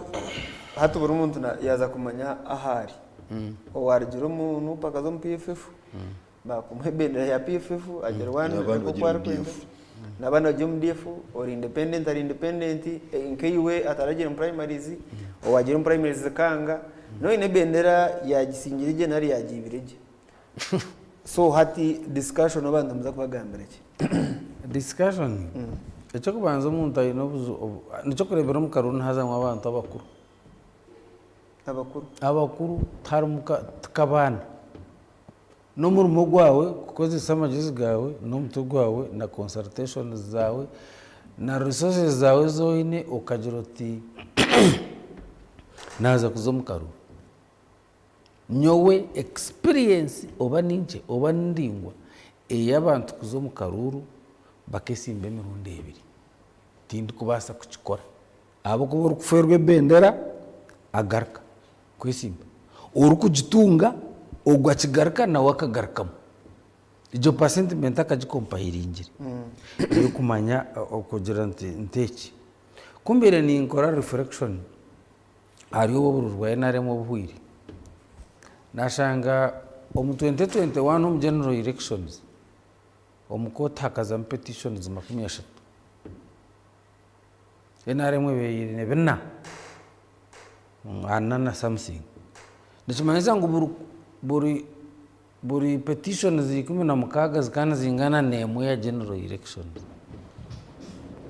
hatu buri umuntu yaza kumanya ahari owargira umuntu pakazo mu PFF bakumwebendera ya PFF agera wani ukwara kwenda nabana jumDF or independent ari independent nkiwe ataragira mu primaries o wagira mu primaries kanga no ine bendera ya gisingirije nari yagibirije so hati discussion abantu muza kubagambira ki discussion ecyo kubanza umuntu ayino buzo nicyo kurebera mu karuna hazamwa abantu abakuru tarumuka kabana no murumo gwawe kukoze samagizi gawe no mutugo wawe na consultation zawe na resources zawe zoine ukagiroti naza kuzomukaru nyowe experience oba ninje oba ndingwa eyabantu kuzomukaruru bakesimbe mirundi ebiri tindi kubasa kukikora abo kubura kuferwe bendera agarka kwesimba urukugitunga ogwa kigarka na wakagarukamu ijo percent akagikompahiringire yo kumanya okugira nteki kumbere ni nkora reflection ari obururwa NRM obuhwiri nashanga omu 2021 mu general elections omukota hakaza petitions 30 NRM beyiri ne bina anana something ndikimanyisa ngo buri petition zikumi na mukaga zikana zingana n'emwe ya general election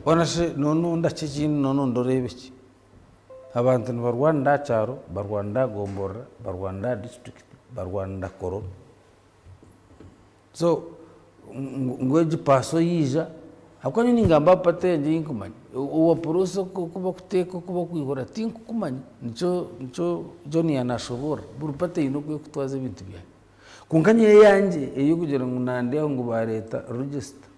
onashe nonu ndakikindi nonu ndorebeki abantu barwanda cyaro barwanda gombora barwanda district barwanda koro so ngweji paso yija akwanyu ningamba pate njinkumanya uwa poroso kuba kuteka kuba kwihora tinkumanya nico joni yanashobora burupate ino kwe kutwaza ibintu bya kunkanye yanje eyo kugira ngo nande ngo ba leta register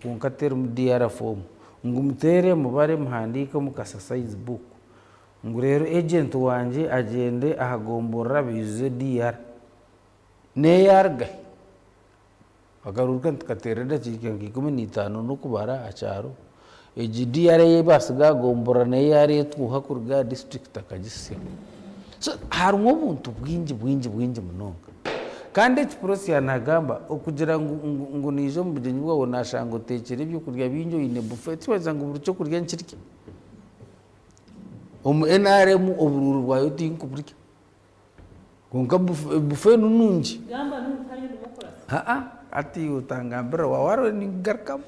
kunkatera mu DR form ngumutere mubare muhandika mukasa size book ngo rero agent wanje agende ahagombora bize DR ne yarga agaruka tukaterera kikangi 15 no kubara acharo EGDR yebasiga gombora ne yari tuhakurga district akagise so harumwe umuntu bwinji munonga kandi process yanagamba okugira ngo nijo mugenyi wawe nashanga utekere ibyo kurya binjo ine buffet wazanga uburyo kurya nkirike NRM obururu bwayo tinko burya konka buffet nunungi gamba n'umukanye demokrasi ati utangambira wawaro ni garkam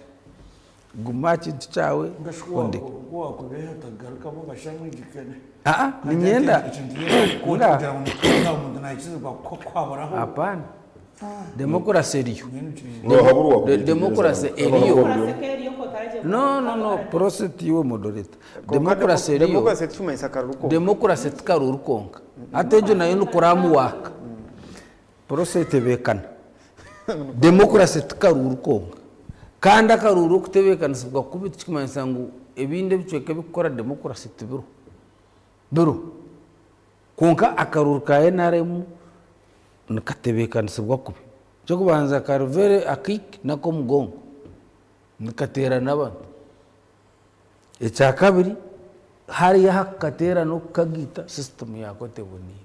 gumachi cyawe onde ko beha tagarkamo bashamwe gikene ni nyenda hapana demokrasi eriyo demokrasi eriyo no process iwe moderator demokrasi eriyo demokrasi tkaruru konka atejo nayo nukuramu waka process tebekana demokrasi tkaruru konka kandi akaruru kutebekana sibwa kubita kimanisa ngo ebinde bicweka bikora demokrasi tibiro konka akaruru ka NRM nakatebekana sibwa kubi cyo kubanza karvere akik nako mugongo nakatera nabantu ecya kabiri hari yakatera no kagita system yako teboni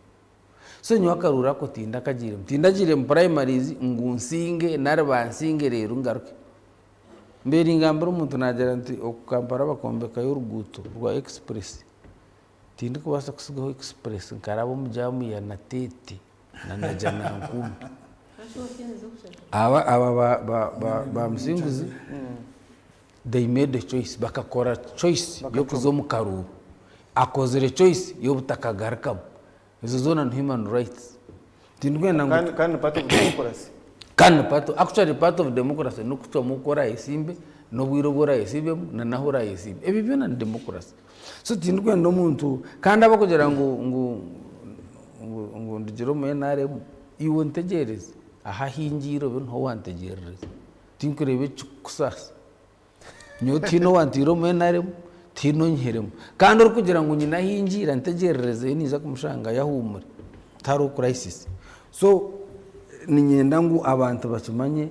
so nyo akarura ko tindagire mu primaries ngunsinge narabansinge rero ngaruke mbere ingambira umuntu nagera nti okukampara bakombeka y'uruguto rwa express tindi kubasa kusigaho express nkarabo mujamu ya natete na najana nkumi aba msinguzi they made a choice bakakora choice yo kuzo mu karuru akozere choice yo butakagarkamo izo zona no human rights tindi kwenda kandi part of democracy actually part of democracy no kutwa mukora esimbe no bwirobora esimbe na nahora esimbe ebi byo na democracy so tindi kwenda umuntu kandi abakugira ngo ndigiro mu NRM iwe ntegereze ahahingiro byo nto wantegereze tinkurebe kusasa nyotino wantiro mu NRM tino nkeremo kandi uri kugira ngo nyina hingira ntegereze niza kumushanga yahumure taro crisis so ninyenda ngo abantu bakimanye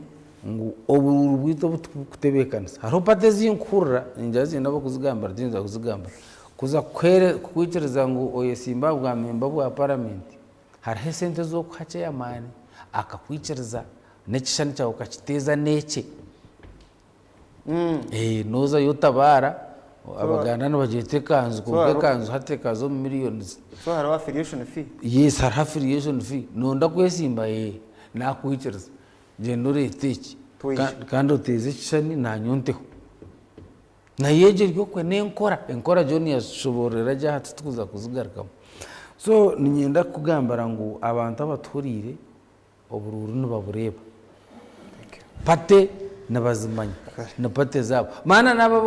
ngo obururu bwito butebekanisa haro patezi nkurra ninjazi nabo kuzigamba ndinza kuzigamba kuza kwikiriza ngo oyesimba bwa memba bwa parliament hari sente zo kwache ya mani akakwikiriza nekishani cyawe ukakiteza neke noza yotabara abaganda n'abagete kanzu kuko kanzu hatekazo millions so hari affiliation fee yes hari affiliation fee nonda kwesimba nakwikiriza gendo reteki kandi uteze kishani nanyonteho na yeje ryo kwe nenkora John yashoborera jya hatukuza kuzigarukamo so ninyenda kugambara ngo abantu abaturire obururu nibabureba pate nabazimanya na pate zabo mana naba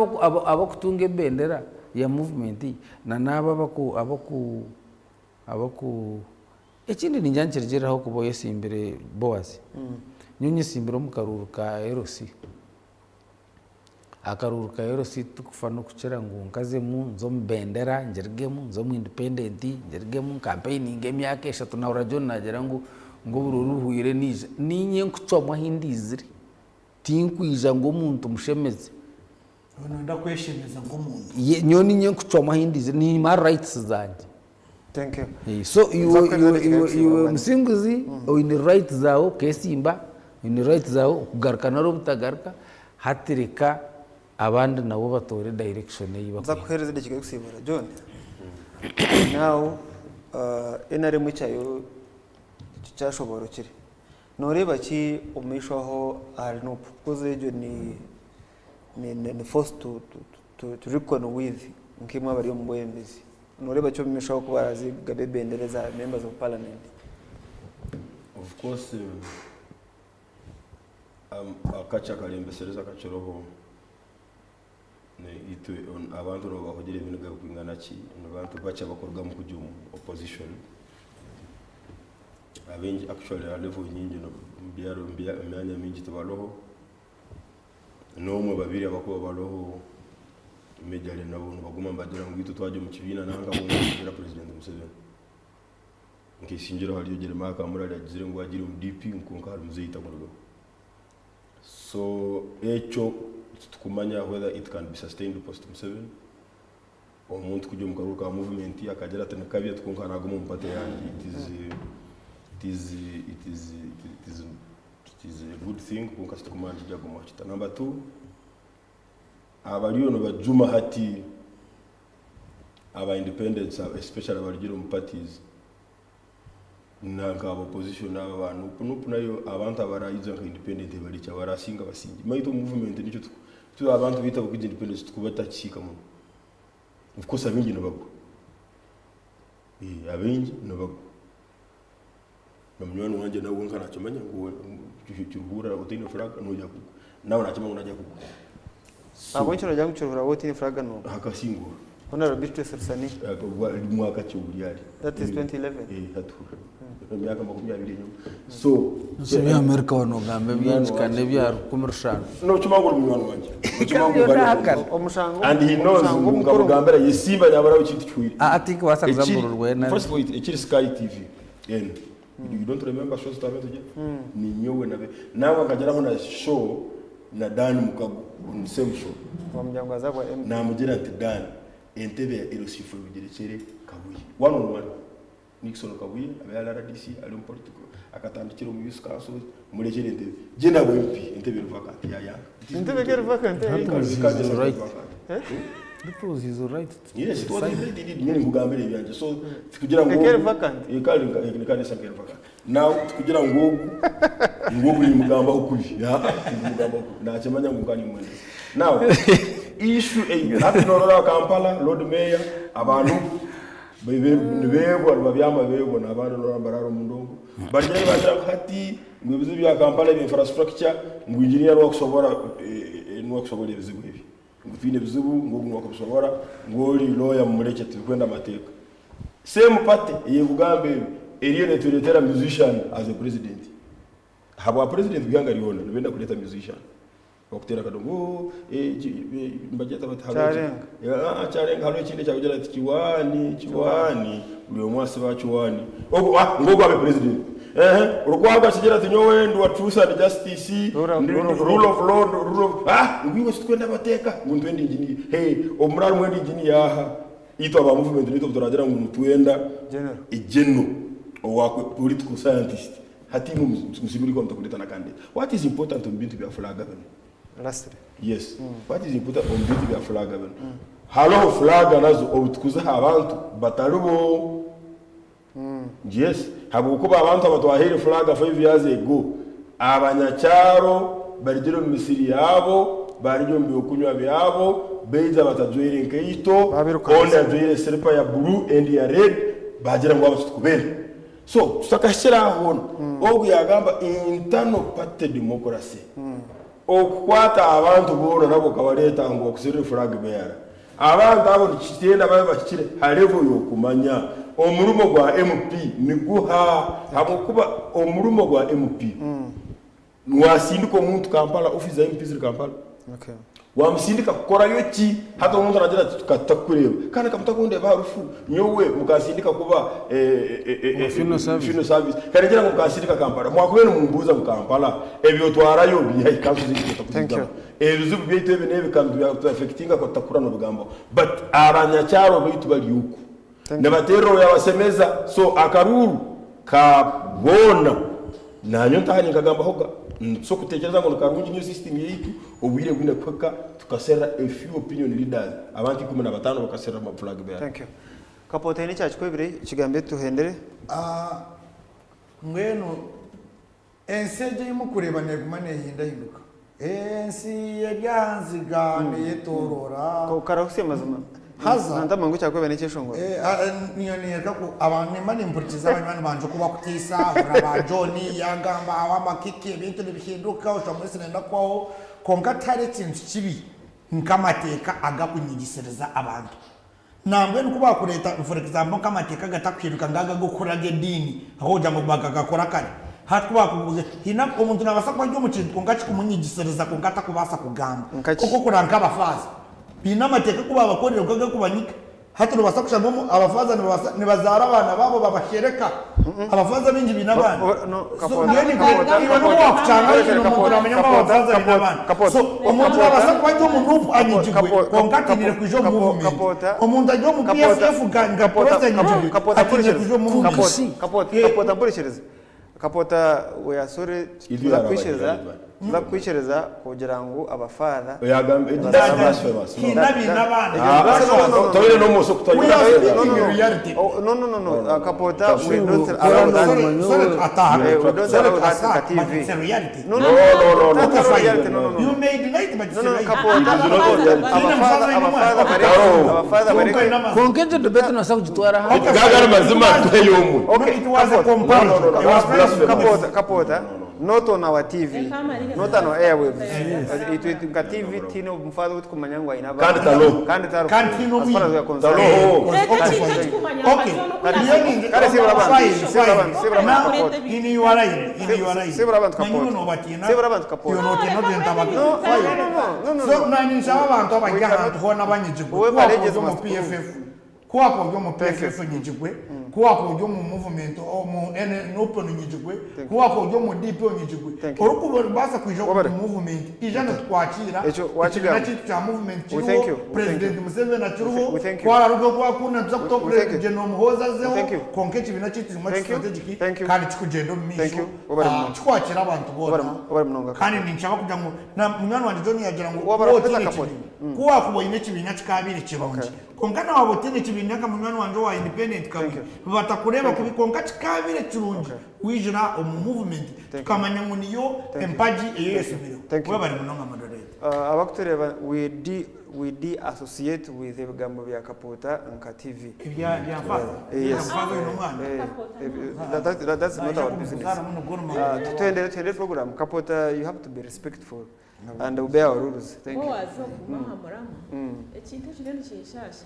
abakutunga bendera ya movement na naba abaku ekindi ninjanjiriraho kuboye simbere boazi nyunyi simbiro mu karuru ka RC akaruru ka RC tukufano kuchera ngo nkaze mu nzo mbendera njergemu nzo mu independent njergemu campaigning emyaka eshatu na urajon nagera ngo bururu huire nije ninye nkucomwa hindizire tinkwija ngo umuntu mushemeze nonda kweshemeza ngo umuntu nyoni nye nkucomwa hindizire ni ma rights zanje. Thank you. So you msinguzi in right zao kesimba in right zao kugarukana ro butagarka hatirika abandi nabo batore direction yiba za kuhereza de kigali kusibura John now NRM cyayo cyashoborokere noreba ki umishaho ari no kuze ejo ni forced to reckon with nkimwe bari mu boyembezi noreba cyo umishaho kuba arazi gabebendereza members of parliament. Of course akacha kalembesereza kachoroho ne itu abantu no bahogere ibintu gakwingana ki abantu bacha bakorwa mu kujya opposition abenji actually a level nyingi no byaro myanya mingi tubaloho nomwe babiri abakuba baloho medali nabo baguma mbadira ngo itu twaje mu kibina nanga mu ngira president Museveni nkisinjira hali yogere maka murali agire ngo agire mu DP nkunka hari muzeyita murugo. So echo tukumanya whether it can be sustained post Museveni omuntu kujya mu karuka movement akagera tena kabya tukunka nago mu mpate yangi it is a good thing kunka tukumanya jago machita. Number 2 abaliyo no bajuma hati aba independents especially abaligiro mu parties nanga opposition abantu nupu nayo abantu abarayiza nka independent bali cya barasinga basingi maito movement nico tu abantu bita ku independence tukubata chika mu of course abingi nabagwa abingi nabagwa namnywana wanje nawo nkana cyamanya ngo cyuhura utine flag no jya nawo nakimanga najya ku abo cyo najya gucurura utine flag no hakasingo honorable Bitrus Rusani mwaka cy'uburiyari that is 2011 hatu myaka 20 so Sebi America wano gambe byanzi kane bya kumirshana no chumanguru mwana wanje omushango and he knows ngo gambera yesimba yabara ukintu cyuiri atiki wasakuzamururwe na first of all it is Sky TV you don't remember shows tabeto je ni nyowe nawe akageraho na show na Dan Mukago on same show wamjangwa zabo na mugira ati Dan entebe ya erosifu bigerekere Kabuye one on one Nixon Kabuye abaya RDC ali mu political akatandikira mu Youth Council murekere entebe je nabo MP entebe vacant ya entebe kere vacant because he's right. Yes, it was did nyine ngugambere byanje so kugira ngo kere vacant kali sakere vacant now kugira ngo ni mugamba ukuri mugamba na cyamanya ngukani mwende now issue happy no Kampala Lord Mayor abantu bebo babyama bebo nabantu no bararo mundongo bagere bagira hati mwibizi bya Kampala bi infrastructure ngo engineer wakusobora n'wakusobora ibizibu ibi ngufine bizibu ngo n'wakusobora ngoli lawyer mureke tukwenda mateka same party yebugambe eriyo netuletera musician as a president haba president byanga liona nibenda kuleta musician wakutera kadongo mbajeta batahaga charenga halo chinde cha kujala chiwani ule mwasi wa chiwani ngogo abe president urukwaga sigera tinyowe ndo truth and justice rule of law ngwiwe sikwenda bateka ngundwendi injini omuraro mwendi injini yaha ito aba movement nito turagera ngo mutwenda general wa political scientist hati musibiri kwa mtakuleta na kande. What is important on being to be a flag governor? Lastly. Yes. What is important on being to be a flag governor? Halo flag nazo obutukuza abantu batarubo. Yes. Habo kuba abantu abatwahire flag 5 years ago. Abanyacharo barijiro misiri yabo, barijyo mbyukunywa byabo, beiza batajoire nkeito, onde ajoire serpa ya blue and ya red, bajira ngo abatukubele. So, tutakashira hono, ogu yagamba internal party democracy. Okukwata abantu boro nabo kabaleta ngo okusire flag bearer. Abantu abo nikitenda babe bakire halevo yokumanya omurumo gwa MP miguha hamukuba omurumo gwa MP. Nwasindika omuntu Kampala office ya MP ziri Kampala. Okay. Wamusindika kukora yoki hata umuntu aragira tukatakureba kana kamutakunde barufu nyowe mukasindika kuba fino service kangira ngo mukasindika Kampala mwakubene mumbuza mu Kampala ebyo twarayo biya ikanzu zikitakuza ebizubu byite binebe kandi bya affectinga ko takurano bigambo but abanyacyaro bitu bali yuko nabatero yabasemeza so akaruru kabona nanyo ntahani kagamba hoga so kutekereza ngo karungi new system yitu obwire bwine kweka tukasera a few opinion leaders abantu 15 bakasera ma flag bearer. Thank you. Kapoteni cyacu kwebire kigambe tuhendere ngweno enseje irimo kureba neguma nehindahinduka ensi yabyanzigane yetorora ukarahusiye mazima haza ndamangu cyakwe bene cyeshongo niyo ko abantu imani mpurikiza abantu banje kuba kutisa ora ba Johnny yagamba awamakiki ibintu bihinduka ushamwese nenda kwaho konka tare kintu kibi nkamateka agakunyigisereza abantu nambwe nukuba kureta for example nkamateka gatakwiruka ngaga gukuraga edini aho jambo bagakora kare hatwa kubuze hina umuntu nabasa kwa mu kintu konka kumunyigisereza konka atakubasa kugamba kuko kuranka abafaza bina amateka kuba abakorera ukaga kubanyika hati rubasa kushambamo abafaza nibazara abana babo babashereka abafaza bingi binabana so ngeni niba no wakucanga umuntu amenya abafaza binabana so umuntu nabasa kwa umuntu anyijigwe konkatinire kujo movement umuntu ajyo mu PFF ganga president atinire kujo movement kapota mburishereza kapota we asore tuzakwishereza kugira ngo abafara yagambe kinabi nabana tobere no muso kutanyira no kapota we don't allow that TV no you made night but kapota abafara bare konkenje debate na sakujitwara hapa gagara mazima tweyomu okay it was a comparison kapota not on our TV, not on our airwaves. It will be TV, Tino, Mufado, with Kumanyango in Ava. Can't as far as we are concerned. Kuwako byo mu PFF nyijigwe kuwako byo mu movement o mu open nyijigwe kuwako byo mu DP nyijigwe orukubo basa kwijo mu movement ijana twakira nakitu cha movement kiriho president Museveni akiruho kwara rugo kwakuna tuza kuto president General Muhoza zeho konke kibina kitu mu strategic kandi kikugenda mu misho twakira abantu bona kandi ninchaba kugira ngo na mwana wanje John yagira ngo kuwako boyine kibina kikabire kirungi konkana wabotene kibinaka munwana wanje wa independent kabi batakureba kubikonka kikabire kirungi wijira mu movement tukamanya ngo niyo empaji eyesubiro we bari munonga moderate abakutereba we associate with the bigambo bya Kapota nka TV ya faza faza no mwana that's not our business to program Kapota you have to be respectful and obey our rules. Thank you. Ekintu kinene kinshasha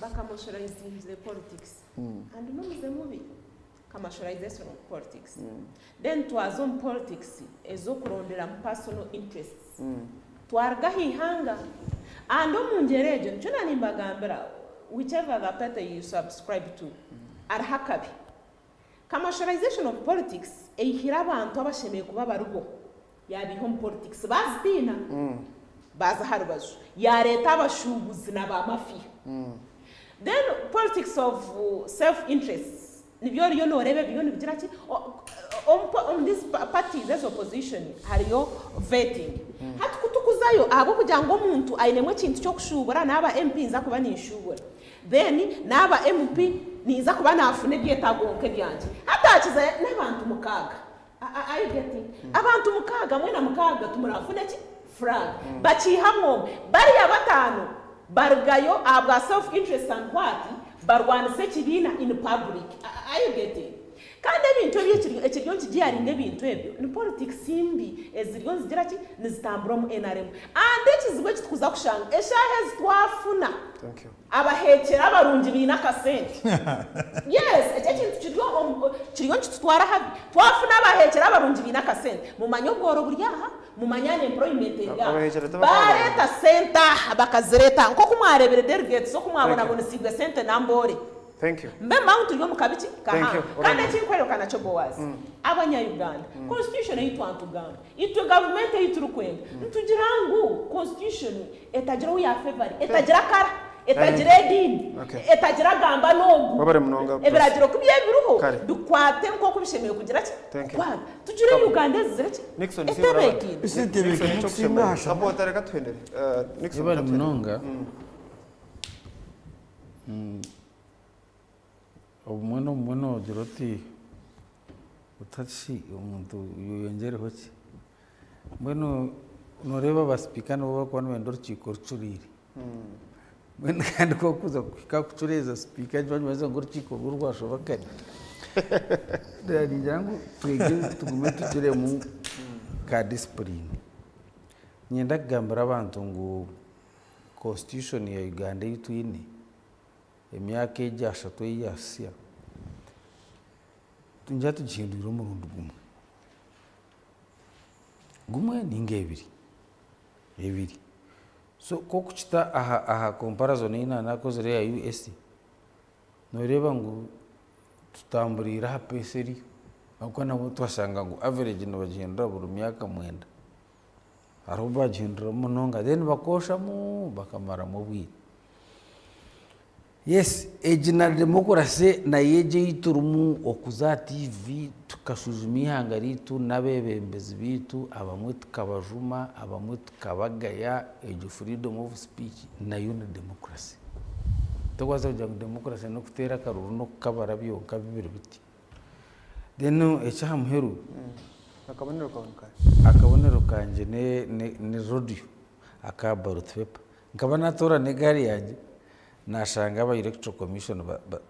bakamoshorize the politics and no the movie commercialization of politics then twazo politics ezokurondera personal interests twarga hihanga and omunjerejo ncho nanimbagambira whichever the party you subscribe to arhakabi commercialization of politics ehira abantu abashemeye kuba barugo yabi home politics bazdina baza harbazo ya leta abashubuzi nabamafi then politics of self interest nibyo riyo norebe biyo nibigira ki on this parties as opposition hariyo vetting hati kutukuzayo abo kugira ngo umuntu ayinemwe kintu cyo kushubura naba MP nza kuba nishubura then naba MP niza kuba nafune byetagonke byanje hatakiza n'abantu mukaga are you getting abantu mukaga mwena mukaga tumurafune ki frag bachihamwe bari abatano bargayo abwa self interest and party barwanise kibina in public are you getting kandi ebintu ekiryo kigiari nebintu ebyo ni politics simbi eziryo zigira ki nizitambura mu NRM and ekizibwe kitukuza kushanga eshahe twafuna thank you abahekera abarungi bina kasente yes ekintu kiryo kitutwara habi twafuna abahekera abarungi bina kasente mu manyogoro buryaha mu manyane employment ya bareta senta bakazireta nko kumwarebere delegates so kumwabona ngo nisigwe sente nambore. Thank you. Mbemba utuliyo mukabiki kaha. Kandi kinkwero kana cyo bowazi. Abanya Uganda. Constitution yitu antugamba. Itu government yitu rukwenda. Ntugirangu constitution etagira uya favor. Etagira kara. Etagira edini. Etagira gamba nogu. Babare munonga. Ebiragiro kubiye biruho. Dukwate nko kubishemeye kugira ki? Kwata. Tugire Uganda zire ki? Nixon Isitebeki simahasha. Kapota reka twendere. Nixon babare munonga. Bueno, gira uti utashi umuntu yongereho ki mbwenu noreba basipika nabo bakwana wenda urukiko rucurire mbwenu kandi ko kuza kucureza sipika banyuze ngo urukiko rwashoboka ndagira ngo twege tugume tugere mu ka discipline nyenda kugambira abantu ngo constitution ya Uganda yitwine emyaka ejashatu yasiya tunja tugihindura umurundi gumwe ningebiri ebiri so ko kuchita aha comparison ina nakoze ya US noreba ngo tutamburira ha peseri akwa nabo twasanga ngo average no bagihindura buri myaka mwenda aho bagihindura munonga then bakosha mu bakamara mu bwite. Yes, ejina demokrasi na yeje yiturumu okuza TV tukasuzuma ihangaritu nabebembezi bitu abamwe tukabajuma abamwe tukabagaya ejo freedom of speech na yone demokrasi tokwaza kujya demokrasi no kutera karuru no kabara byo kabibiri biti deno echa muheru akabonero kanje ne radio akabarut paper nkabana tora ne gari yaje nashanga aba electoral commission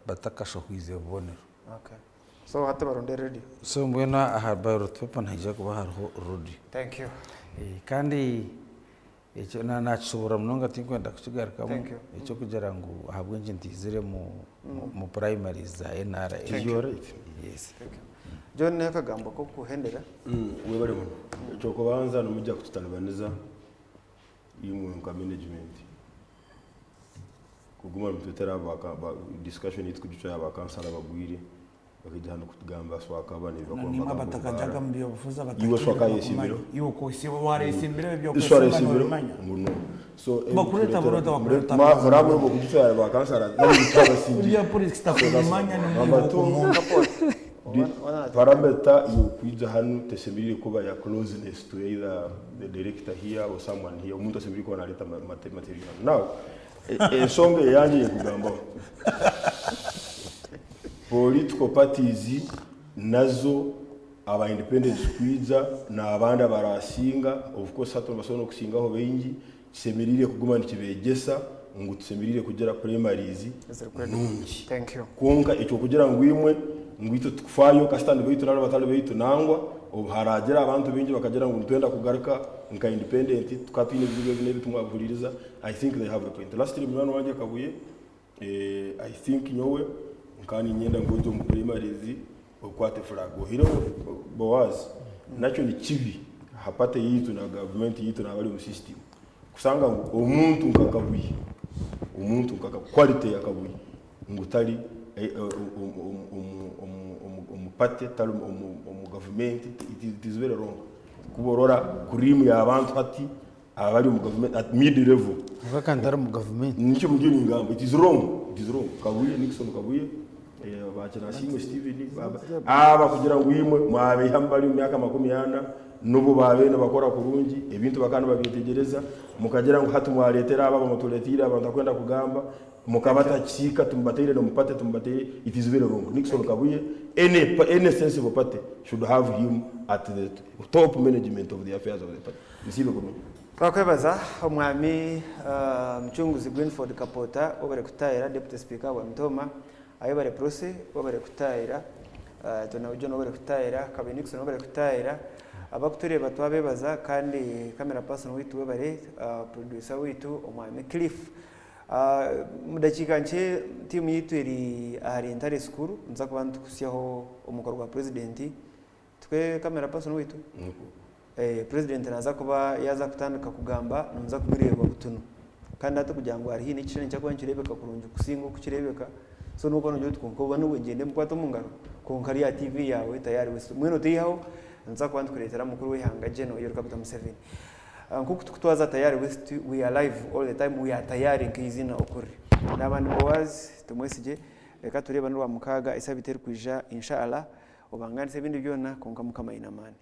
batakashokwize bonero. Okay, so hata baronde radio so mbona aha barut paper ntajya kuba hariho radio. Thank you. Kandi icyo nachubura mnonga tinkwenda kukigaruka mu icyo kugira ngo ahabwe nje ntizire mu primary za NRA. Yes. Thank you. John nekagambo ko kuhendera we bari mu cyo kubanza no mujya kututanibaniza y'umwuga management kuguma mututera baka discussion yitwa gico y'abakansara bagwire bakijya hano kutugamba swaka bane bakoma batakajaga mbyo bufuza batakaye swaka yesimbiro yuko sibo ware esimbiro byo kwesema so bakureta bakureta murabo mu gico y'abakansara n'ibitaba sinji ya police staff y'amanya ni parameter you kwiza hano tesembiri kuba ya closeness to either the director here or someone here umuntu asembiri ko analeta material now songe yanje kugamba political parties nazo aba independent kwiza na abandi barasinga of course hato basono kusingaho bengi semirire kugumana kibegesa ngo tusemirire kugera primaries nungi. Thank you. Kunga icyo kugira ngo imwe ngwito tukfayo kastandi beyitu nalo batale beyitu nangwa obuharagera abantu bengi bakagera ngo ntwenda kugaruka nka independent tukatine bibwe bitumwavuririza. I think they have a point. Last time mwana wanje kabuye I think nyowe nkani nyenda ngojo mu primaries okwate flag ohiro boaz nacho ni kibi hapate yitu na government yitu na bali mu system kusanga ngo umuntu nkakabuye umuntu nkaka quality yakabuye ngutali umupate tali government it is very wrong kuborora kurimu ya abantu hati abali mu government at mid level bakandara mu government nicyo mugeni ngamba it is wrong kabuye Nixon kabuye bachana singo Steven aba kugira ngo yimwe mwabe hambali mu myaka 40 nubu babe nabakora kurungi ebintu bakana babitegereza mukagera ngo hatu mwaletera aba bamutuletira abantu kwenda kugamba mukabata kika tumbatere no mupate tumbatere it is very wrong. Nixon kabuye any sensible party should have him at the top management of the affairs of the party. Misibe ko twakwebaza omwami mchunguzi Greenford Kapota obare kutayira deputy speaker wa Mtoma ayobare prose obare kutayira tona ujo obare kutayira kabe Nixon obare kutayira abakutureba twabebaza kandi camera person witu obare producer witu omwami Cliff mudakika nche timu yitu eri ahari Ntare School nza kubantu kusiyaho umukorwa president twe camera person witu president naza kuba yaza kutandika kugamba nza kumureba butuno kandi ate kugira ngo ari n'ikicene cyakwa nkirebeka kurunje kusingo kukirebeka so nuko nje tukonko bano wengende mukwato mungaro konkari ya TV yawe tayari wese mweno tiyaho nza kubantu kuretera mukuru wihanga General Yoweri Kaguta Museveni nkuko tukutwaza tayari west we are live all the time we are tayari nkizina okuri n'abandi bowazi tumwesije reka tureba n'uwa mukaga isabiteri kwija inshallah ubanganise ibindi byona konka mukamayina mani